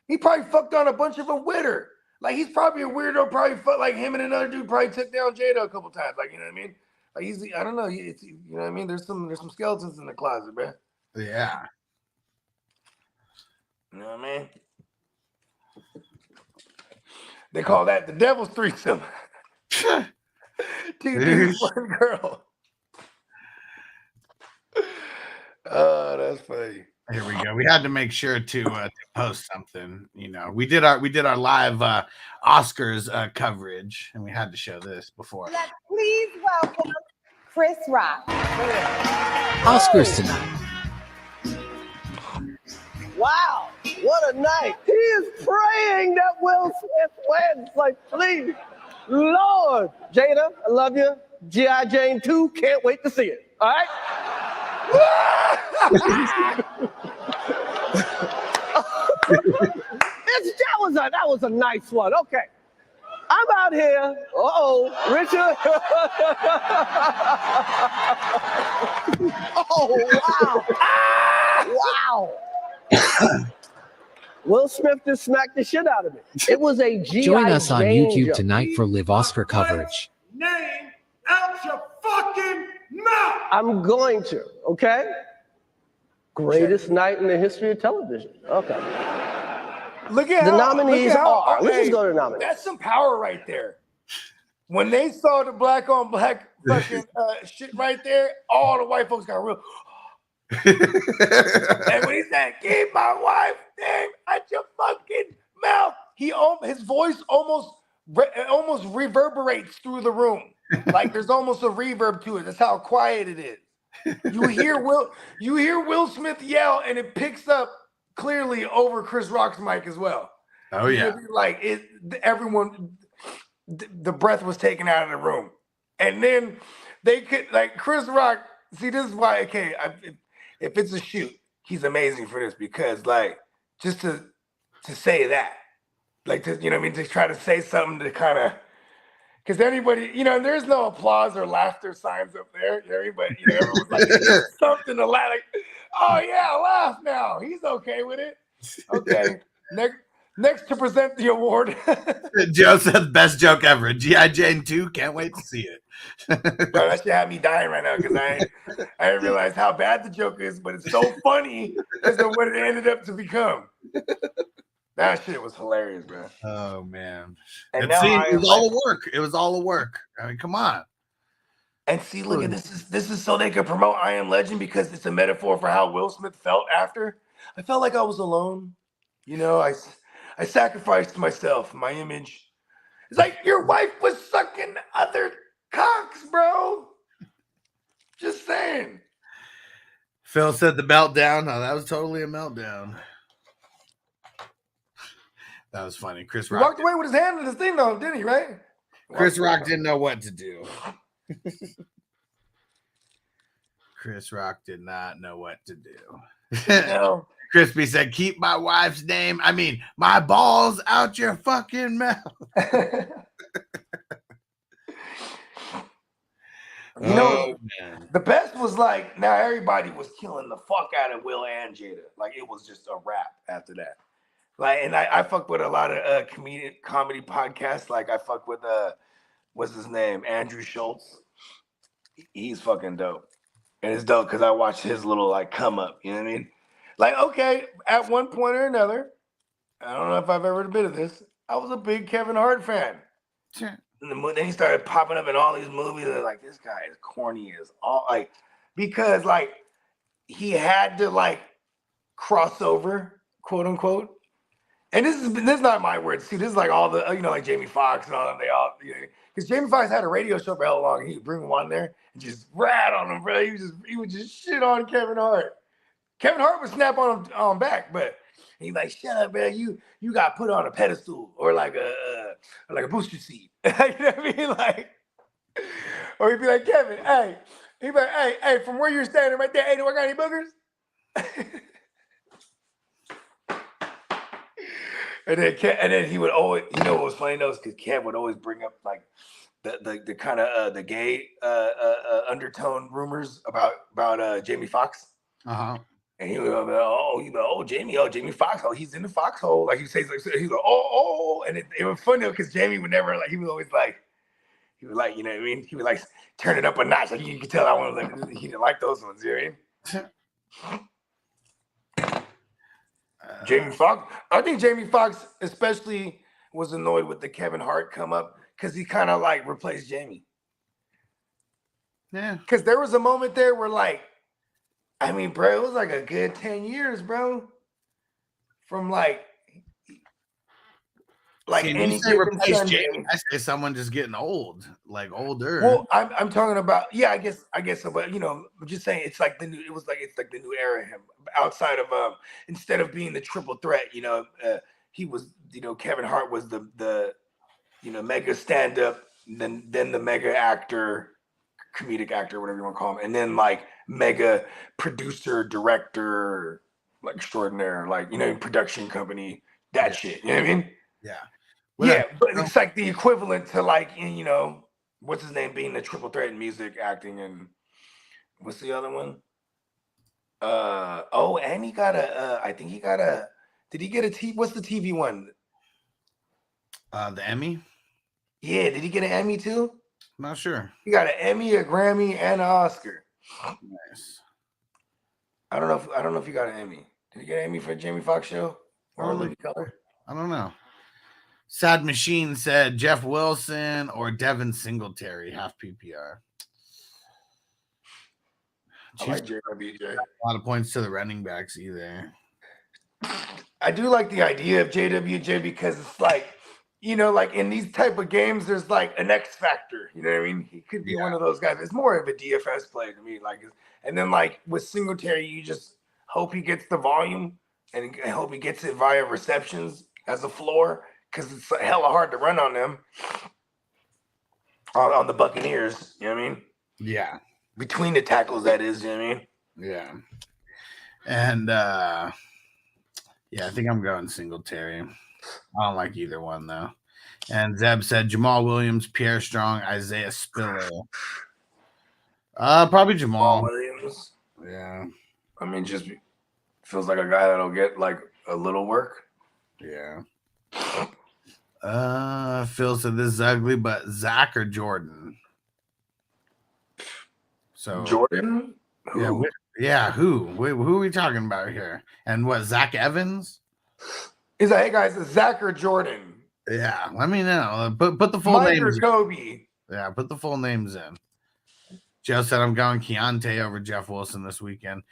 Speaker 9: He probably fucked on a bunch of them with her. Like he's probably a weirdo, probably fucked like him and another dude probably took down Jada a couple times. Like, you know what I mean? Like I don't know. You know what I mean? There's some skeletons in the closet, man.
Speaker 8: Yeah.
Speaker 9: You know what I mean? They call that the devil's threesome. Two dudes, one girl. Oh, that's funny.
Speaker 8: Here we go. We had to make sure to post something. You know, we did our live Oscars coverage, and we had to show this before.
Speaker 10: Let's please welcome Chris Rock.
Speaker 11: Oscars tonight.
Speaker 2: Wow, what a night. He is praying that Will Smith wins. Like, please, Lord. Jada, I love you. G.I. Jane 2, can't wait to see it. All right? that was a nice one. Okay. I'm out here. Richard. Oh, wow. Wow. Will Smith just smacked the shit out of me. It was a G.I.
Speaker 11: Join us on
Speaker 2: Jane
Speaker 11: YouTube
Speaker 2: joke.
Speaker 11: tonight for live Oscar coverage.
Speaker 4: Name out your fucking mouth.
Speaker 2: I'm going to, okay? Greatest night in the history of television. Okay.
Speaker 9: Look at
Speaker 2: The
Speaker 9: how,
Speaker 2: nominees
Speaker 9: look at how,
Speaker 2: are. Let's
Speaker 9: okay,
Speaker 2: just go to the nominees.
Speaker 9: That's some power right there. When they saw the black on black fucking shit right there, all the white folks got real. And when he said, "Keep my wife's name out your fucking mouth," his voice almost reverberates through the room. Like there's almost a reverb to it. That's how quiet it is. You hear Will Smith yell, and it picks up clearly over Chris Rock's mic as well.
Speaker 8: Oh yeah,
Speaker 9: like everyone, the breath was taken out of the room, and then they could like Chris Rock. See, this is why. Okay, if it's a shoot, he's amazing for this because like just to say that, like to, you know what I mean, to try to say something to kind of. Because anybody, you know, there's no applause or laughter signs up there. Everybody, you know, everyone's like something to laugh. Like, oh yeah, laugh now. He's okay with it. Okay, next to present the award.
Speaker 8: Joe said best joke ever. G.I. Jane 2, can't wait to see it.
Speaker 9: Bro, that should have me dying right now because I didn't realize how bad the joke is, but it's so funny as to what it ended up to become. That shit was hilarious, bro.
Speaker 8: Oh man!
Speaker 9: And
Speaker 8: see, it was all a work. It was all a work. I mean, come on.
Speaker 9: And see, look at this. This is so they could promote I Am Legend because it's a metaphor for how Will Smith felt after. I felt like I was alone. You know, I sacrificed myself, my image. It's like your wife was sucking other cocks, bro. Just saying.
Speaker 8: Phil said the meltdown. Oh, that was totally a meltdown. That was funny. Chris Rock
Speaker 9: walked away with his hand in his thing, though, didn't he? Right?
Speaker 8: Chris Rock didn't know what to do. Chris Rock did not know what to do.
Speaker 9: No.
Speaker 8: Crispy said, "Keep my wife's name. I mean, my balls out your fucking mouth."
Speaker 9: You know, the best was like now everybody was killing the fuck out of Will and Jada. Like it was just a wrap after that. Like, and I fuck with a lot of comedy podcasts. Like I fuck with what's his name, Andrew Schultz. He's fucking dope, and it's dope because I watched his little like come up. You know what I mean? Like, okay, at one point or another, I don't know if I've ever been to this. I was a big Kevin Hart fan.
Speaker 8: Sure.
Speaker 9: And then he started popping up in all these movies. And like, this guy is corny as all like because like he had to like cross over, quote unquote. And this is not my words. See, this is like all the, you know, like Jamie Foxx and all them. They all, you know, because Jamie Foxx had a radio show for how long, and he would bring him on there and just rat on him, bro. He would just shit on Kevin Hart. Kevin Hart would snap on him back, but he's like, "Shut up, man. You got put on a pedestal or like a booster seat." You know what I mean? Like, or he'd be like, "Kevin, hey," he'd be like, "Hey, from where you're standing right there, hey, do I got any boogers?" And then he would always, you know what was funny though, is because Kev would always bring up like the kind of the gay undertone rumors about Jamie Foxx.
Speaker 8: Uh-huh.
Speaker 9: And he would be like, Jamie Foxx, he's in the foxhole. Like he says, like he's like, oh, and it was funny because Jamie would never like. He was always like, you know what I mean? He would like turn it up a notch. Like you could tell he didn't like those ones. You know what I mean? Jamie Foxx. I think Jamie Foxx especially was annoyed with the Kevin Hart come up because he kind of like replaced Jamie.
Speaker 8: Yeah.
Speaker 9: Because there was a moment there where, like, I mean, bro, it was like a good 10 years, bro. From like
Speaker 8: See, and you
Speaker 9: any
Speaker 8: say
Speaker 9: given
Speaker 8: replace
Speaker 9: Sunday.
Speaker 8: Jamie. I say someone just getting old, like older.
Speaker 9: Well, I'm talking about, yeah, I guess so, but you know, I'm just saying it's like the new, it's like the new era of him. Outside of instead of being the triple threat, you know, he was, you know, Kevin Hart was the you know, mega stand-up, then the mega actor, comedic actor, whatever you want to call him, and then like mega producer, director, like extraordinaire, like, you know, production company, that shit. You know what I mean?
Speaker 8: Yeah.
Speaker 9: Yeah, but it's like the equivalent to like, you know, what's his name being the triple threat in music, acting, and what's the other one? Oh, and he got I think he got did he get what's the TV one?
Speaker 8: The Emmy?
Speaker 9: Yeah, did he get an Emmy too?
Speaker 8: Not sure.
Speaker 9: He got an Emmy, a Grammy, and an Oscar.
Speaker 8: Nice.
Speaker 9: I don't know if he got an Emmy. Did he get an Emmy for Jamie Foxx show or Living Color?
Speaker 8: I don't know. Sad Machine said Jeff Wilson or Devin Singletary, half PPR.
Speaker 9: I like JWJ.
Speaker 8: A lot of points to the running backs either.
Speaker 9: I do like the idea of JWJ because it's like, you know, like in these type of games, there's like an X factor. You know what I mean? He could be one of those guys. It's more of a DFS play to me. Like, and then like with Singletary, you just hope he gets the volume and I hope he gets it via receptions as a floor. Because it's hella hard to run on them, on the Buccaneers. You know what I mean?
Speaker 8: Yeah.
Speaker 9: Between the tackles, that is. You know what I mean?
Speaker 8: Yeah. And yeah, I think I'm going Singletary. I don't like either one though. And Zeb said Jamal Williams, Pierre Strong, Isaiah Spiller. Probably Jamal
Speaker 9: Williams.
Speaker 8: Yeah.
Speaker 9: I mean, just feels like a guy that'll get like a little work.
Speaker 8: Yeah. Phil said this is ugly, but Zach or Jordan? So
Speaker 9: Jordan?
Speaker 8: Who? Who are we talking about here? And what, Zach Evans?
Speaker 9: He's like, hey guys, is Zach or Jordan?
Speaker 8: Yeah, let me know. Put the full
Speaker 9: Mike
Speaker 8: names.
Speaker 9: Or Kobe.
Speaker 8: Yeah, put the full names in. Joe said I'm going Keontae over Jeff Wilson this weekend.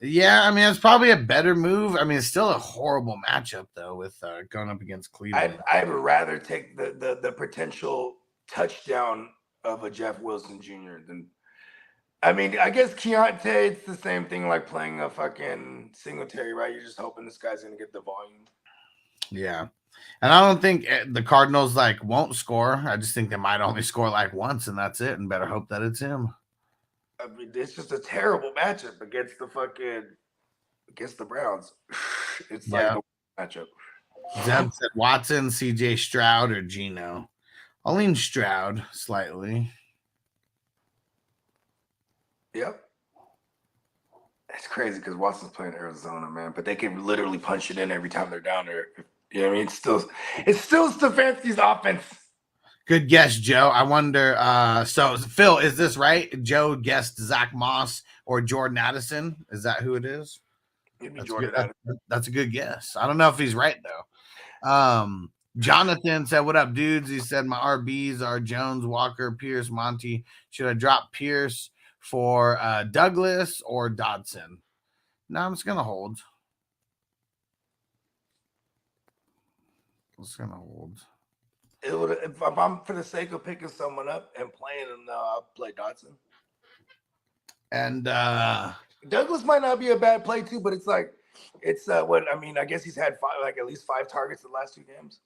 Speaker 8: Yeah, I mean, it's probably a better move. I mean, it's still a horrible matchup, though, with going up against Cleveland.
Speaker 9: I would rather take the potential touchdown of a Jeff Wilson Jr. than, I mean, I guess Keontae, it's the same thing like playing a fucking Singletary, right? You're just hoping this guy's going to get the volume.
Speaker 8: Yeah. And I don't think the Cardinals, like, won't score. I just think they might only score, like, once, and that's it, and better hope that it's him.
Speaker 9: I mean, it's just a terrible matchup against the Browns. It's like the matchup.
Speaker 8: Zeb said Watson, CJ Stroud, or Geno. I'll lean Stroud slightly.
Speaker 9: Yep. It's crazy because Watson's playing Arizona, man, but they can literally punch it in every time they're down there. You know what I mean? It's still Stefanski's offense.
Speaker 8: Good guess, Joe. I wonder. So, Phil, is this right? Joe guessed Zach Moss or Jordan Addison. Is that who it is? That's a good guess. I don't know if he's right, though. Jonathan said, what up, dudes? He said, my RBs are Jones, Walker, Pierce, Monty. Should I drop Pierce for Douglas or Dodson? No, I'm just going to hold. I'm just going to hold.
Speaker 9: It would, if I'm for the sake of picking someone up and playing them, I'll play Dodson.
Speaker 8: And
Speaker 9: Douglas might not be a bad play too, but it's like I guess he's had at least 5 targets in the last 2 games.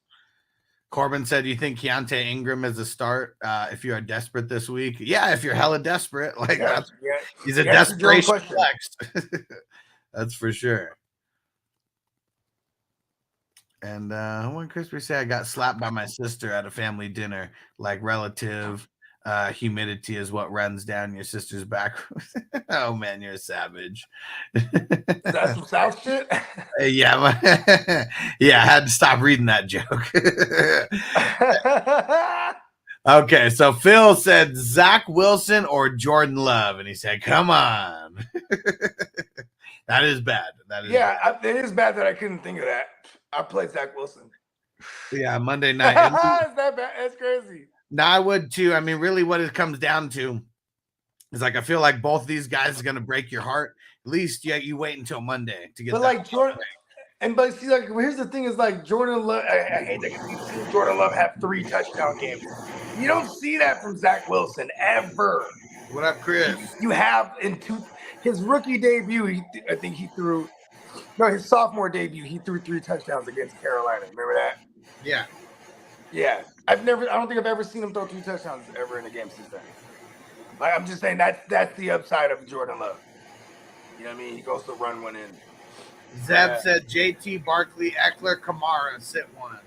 Speaker 8: Corbin said, you think Keontae Ingram is a start if you are desperate this week? Yeah, if you're hella desperate. Like he's a desperation flex. That's for sure. And when Crispy said I got slapped by my sister at a family dinner, like relative humidity is what runs down your sister's back. Oh man, you're a savage.
Speaker 9: That's some South shit.
Speaker 8: Yeah, yeah. I had to stop reading that joke. Okay, so Phil said Zach Wilson or Jordan Love, and he said, "Come on." That is bad. That is
Speaker 9: it is bad that I couldn't think of that. I played Zach Wilson.
Speaker 8: Yeah, Monday night.
Speaker 9: Is that bad? That's crazy.
Speaker 8: No, I would too. I mean, really, what it comes down to, It's like I feel like both these guys are gonna break your heart. At least you wait until Monday to get.
Speaker 9: But like Jordan, but see, like here's the thing: is like Jordan Love. I hate that because we've seen Jordan Love have 3 touchdown games. You don't see that from Zach Wilson ever.
Speaker 8: What up, Chris?
Speaker 9: You have his rookie debut. I think he threw. No, his sophomore debut, he threw 3 touchdowns against Carolina. Remember that?
Speaker 8: Yeah.
Speaker 9: Yeah. I don't think I've ever seen him throw 3 touchdowns ever in a game since then. Like, I'm just saying that's the upside of Jordan Love. You know what I mean? He goes to run one in.
Speaker 8: Zeb said JT, Barkley, Eckler, Kamara, sit one.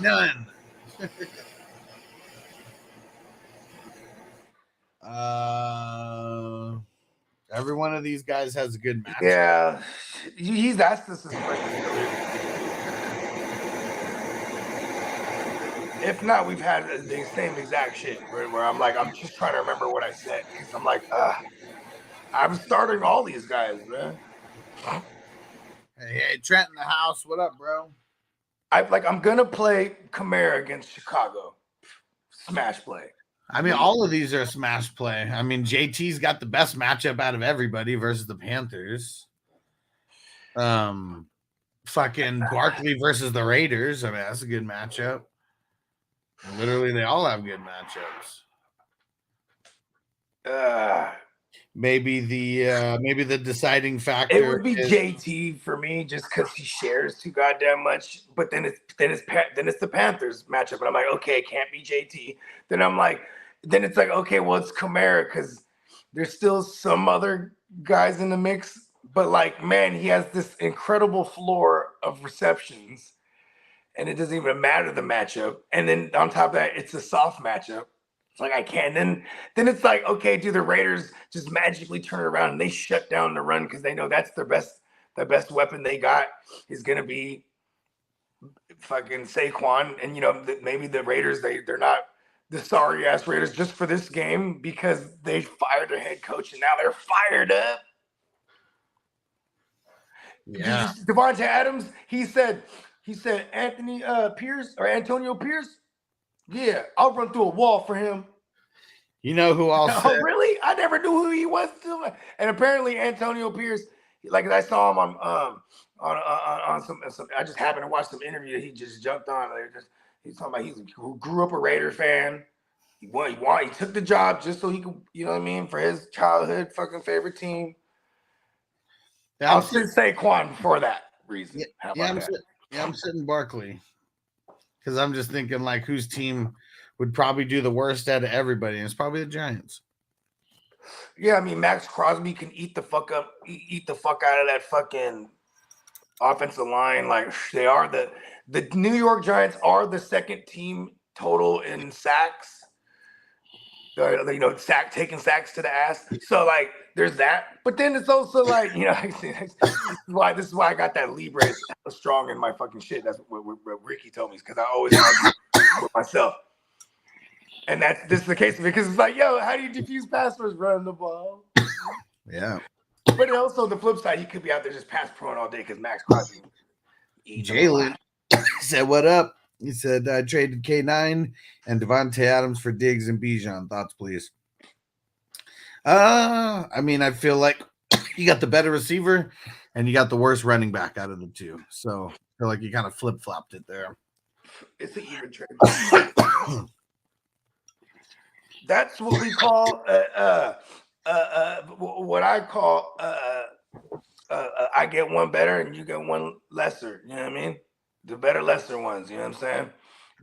Speaker 8: None. Every one of these guys has a good match.
Speaker 9: Yeah. He's asked us to suspend. If not, we've had the same exact shit where I'm like, I'm just trying to remember what I said. Because I'm like, I'm starting all these guys, man.
Speaker 8: Hey, Trent in the house. What up, bro?
Speaker 9: I'm gonna play Kamara against Chicago. Smash play.
Speaker 8: I mean, all of these are a smash play. I mean, JT's got the best matchup out of everybody versus the Panthers. Fucking Barkley versus the Raiders. I mean, that's a good matchup. Literally, they all have good matchups. Maybe the deciding factor.
Speaker 9: It would be JT for me, just because he shares too goddamn much. But then it's the Panthers matchup, and I'm like, okay, it can't be JT. Then I'm like, it's like, okay, well, it's Kamara because there's still some other guys in the mix. But like, man, he has this incredible floor of receptions. And it doesn't even matter the matchup. And then on top of that, it's a soft matchup. It's like I can't. Then it's like, okay, do the Raiders just magically turn it around and they shut down the run because they know that's the best weapon they got is gonna be fucking Saquon. And maybe the Raiders, they're not the sorry ass Raiders just for this game because they fired their head coach and now they're fired up.
Speaker 8: Yeah.
Speaker 9: Devontae Adams, he said Antonio Pierce. Yeah, I'll run through a wall for him.
Speaker 8: You know who else?
Speaker 9: Oh, really? I never knew who he was. And apparently Antonio Pierce, like I saw him on some. I just happened to watch some interview that he just jumped on. He's talking about he grew up a Raider fan. He took the job just so he could, you know what I mean, for his childhood fucking favorite team.
Speaker 8: Yeah,
Speaker 9: I'll sit Saquon for that reason.
Speaker 8: I'm sitting Barkley because I'm just thinking like whose team would probably do the worst out of everybody, and it's probably the Giants.
Speaker 9: Yeah, I mean Max Crosby can eat the fuck out of that fucking offensive line. Like they are the New York Giants are the second team total in sacks. Taking sacks to the ass. So like, there's that. But then it's also like, this is why I got that Libre strong in my fucking shit. That's what Ricky told me, because I always argue with myself. And this is the case because it's like, yo, how do you defuse passwords running the ball?
Speaker 8: Yeah.
Speaker 9: But also the flip side, he could be out there just pass prone all day because Max Crosby.
Speaker 8: Jalen said, "What up?" He said, "I traded K9 and Devontae Adams for Diggs and Bijan. Thoughts, please." I mean, I feel like you got the better receiver and you got the worst running back out of the two. So I feel like you kind of flip-flopped it there.
Speaker 9: It's an even trade. That's what we call what I call I get one better and you get one lesser. You know what I mean? The better lesser ones. You know what I'm saying?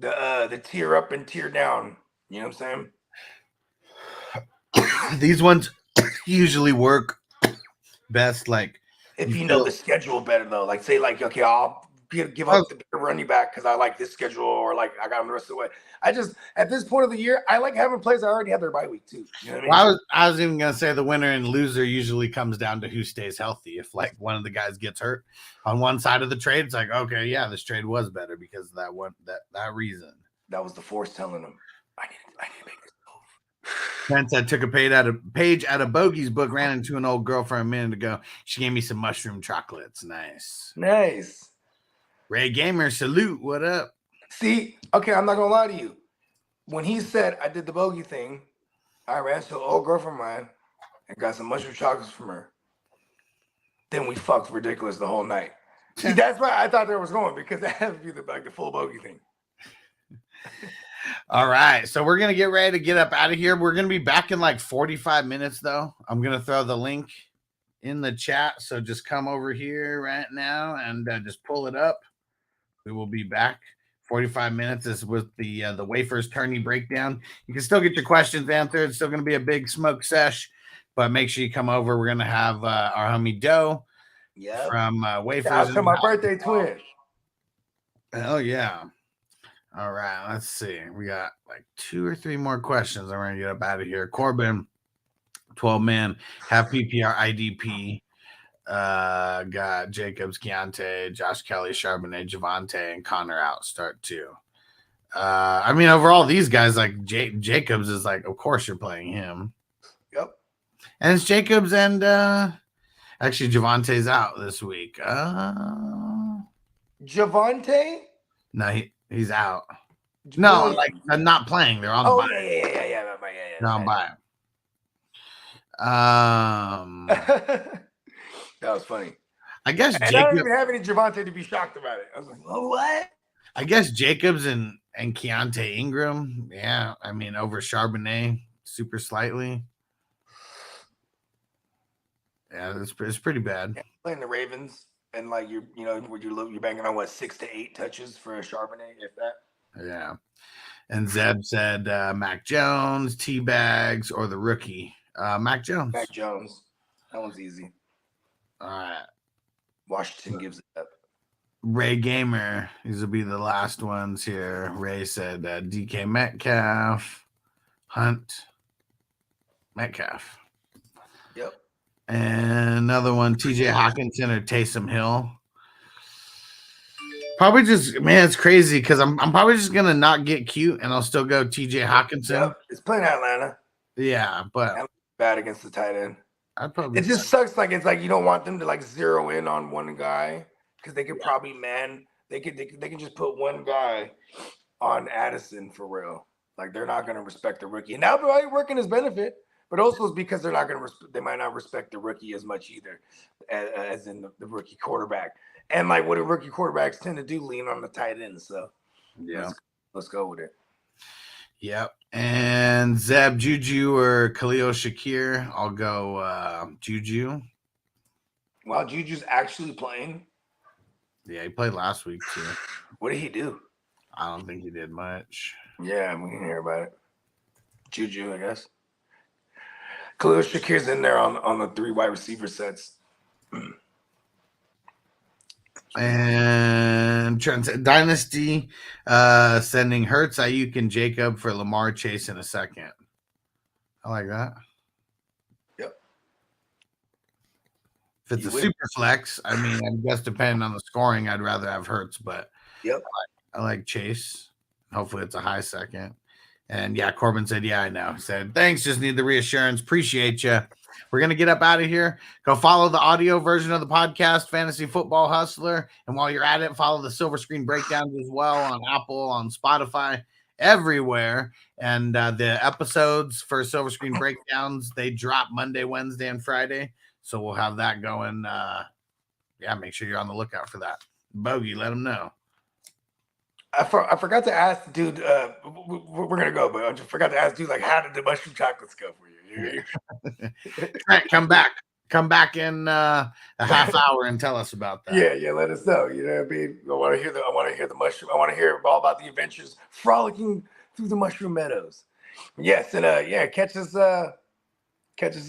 Speaker 9: The tier up and tier down. You know what I'm
Speaker 8: saying? These ones usually work best. Like
Speaker 9: if you know the schedule better though. Like say like okay, I'll give up the better running back because I like this schedule or like I got them the rest of the way. I just at this point of the year I like having players that already have their bye week too. You know what I mean?
Speaker 8: I was even gonna say the winner and loser usually comes down to who stays healthy. If like one of the guys gets hurt on one side of the trade, it's like okay, yeah, this trade was better because of that reason.
Speaker 9: That was the force telling them I need to make this move.
Speaker 8: Pence, I took a page out of Bogey's book, ran into an old girl for a minute ago. She gave me some mushroom chocolates.
Speaker 9: Nice.
Speaker 8: Ray Gamer, salute. What up?
Speaker 9: See, okay, I'm not gonna lie to you. when he said I did the bogey thing, I ran to an old girlfriend of mine and got some mushroom chocolates from her. Then we fucked ridiculous the whole night. See, that's why I thought there was going, because that had to be the full bogey thing.
Speaker 8: All right, so we're gonna get ready to get up out of here. We're gonna be back in like 45 minutes, though. I'm gonna throw the link in the chat, so just come over here right now and just pull it up. We will be back. 45 minutes is with the Wafers Tourney breakdown. You can still get your questions answered. It's still going to be a big smoke sesh, but make sure you come over. We're going to have our homie Doe from Wafers.
Speaker 9: After my birthday twin.
Speaker 8: Hell yeah. All right, let's see. We got like 2 or 3 more questions. I'm going to get up out of here. Corbin, 12-man, half PPR IDP. Got Jacobs, Keontae, Josh Kelly, Charbonnet, Javonte, and Connor out start 2. I mean, overall, these guys, like Jacobs is like, of course you're playing him.
Speaker 9: Yep.
Speaker 8: And it's Jacobs and actually Javonte's out this week.
Speaker 9: Javonte?
Speaker 8: No, he's out. No, like they're not playing. They're on the bye.
Speaker 9: Yeah.
Speaker 8: They're on bye.
Speaker 9: That was funny.
Speaker 8: I guess
Speaker 9: I don't even have any Javonte to be shocked about it. I was like, oh, what?
Speaker 8: I guess Jacobs and Keontae Ingram. Yeah, I mean, over Charbonnet super slightly. Yeah, it's pretty bad.
Speaker 9: Yeah, playing the Ravens and like you're banking on what 6 to 8 touches for a Charbonnet, if that.
Speaker 8: Yeah. And Zeb said Mac Jones, T-Bags, or the rookie. Mac Jones.
Speaker 9: Mac Jones. That one's easy.
Speaker 8: All right.
Speaker 9: Washington gives it up.
Speaker 8: Ray Gamer. These will be the last ones here. Ray said DK Metcalf, Hunt, Metcalf.
Speaker 9: Yep.
Speaker 8: And another one, TJ Hawkinson or Taysom Hill. Probably just, man, it's crazy because I'm probably just gonna not get cute and I'll still go TJ Hawkinson.
Speaker 9: Yep. It's playing Atlanta.
Speaker 8: Yeah, but
Speaker 9: bad against the tight end.
Speaker 8: I'd probably.
Speaker 9: It just sucks. Like it's like you don't want them to like zero in on one guy because they could probably they can just put one guy on Addison for real. Like they're not going to respect the rookie, and that'll probably work in his benefit. But also it's because they're not going to they might not respect the rookie as much either, as in the rookie quarterback. And like what do rookie quarterbacks tend to do? Lean on the tight end. So
Speaker 8: yeah,
Speaker 9: let's go with it.
Speaker 8: Yep. And Zeb, Juju, or Khalil Shakir. I'll go Juju.
Speaker 9: Wow, Juju's actually playing.
Speaker 8: Yeah, he played last week too.
Speaker 9: What did he do?
Speaker 8: I don't think he did much.
Speaker 9: Yeah, we can hear about it. Juju, I guess. Khalil Shakir's in there on the 3 wide receiver sets.
Speaker 8: And Dynasty sending Hurts, Ayuk, and Jacob for Lamar, Chase in a second. I like that.
Speaker 9: Yep.
Speaker 8: If it's a super flex, I mean, I guess depending on the scoring, I'd rather have Hurts, but
Speaker 9: yep,
Speaker 8: I like Chase. Hopefully it's a high second. And yeah, Corbin said, yeah, I know. He said, thanks, just need the reassurance. Appreciate you. We're going to get up out of here. Go follow the audio version of the podcast, Fantasy Football Hustler. And while you're at it, follow the Silver Screen Breakdowns as well on Apple, on Spotify, everywhere. And the episodes for Silver Screen Breakdowns, they drop Monday, Wednesday, and Friday. So we'll have that going. Yeah, make sure you're on the lookout for that. Bogey, let them know.
Speaker 9: I forgot to ask, dude. We're gonna go, but I just forgot to ask, dude. Like, how did the mushroom chocolates go for you?
Speaker 8: Right, come back in a half hour and tell us about that.
Speaker 9: Yeah. Let us know. You know what I mean? I want to hear the mushroom. I want to hear all about the adventures frolicking through the mushroom meadows. Yes, and catch us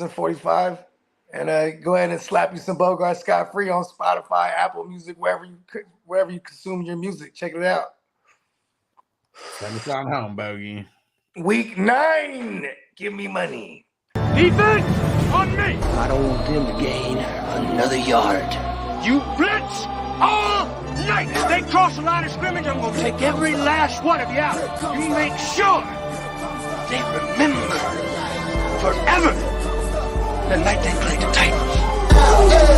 Speaker 9: in 45, and go ahead and slap you some Bogard Scott free on Spotify, Apple Music, wherever you consume your music. Check it out.
Speaker 8: Send us on home, Bogey.
Speaker 9: Week 9. Give me money.
Speaker 5: Defense on me.
Speaker 12: I don't want them to gain another yard.
Speaker 5: You blitz all night. If they cross the line of scrimmage, I'm going to take every last one of you out. You make sure they remember forever the night they played the Titans.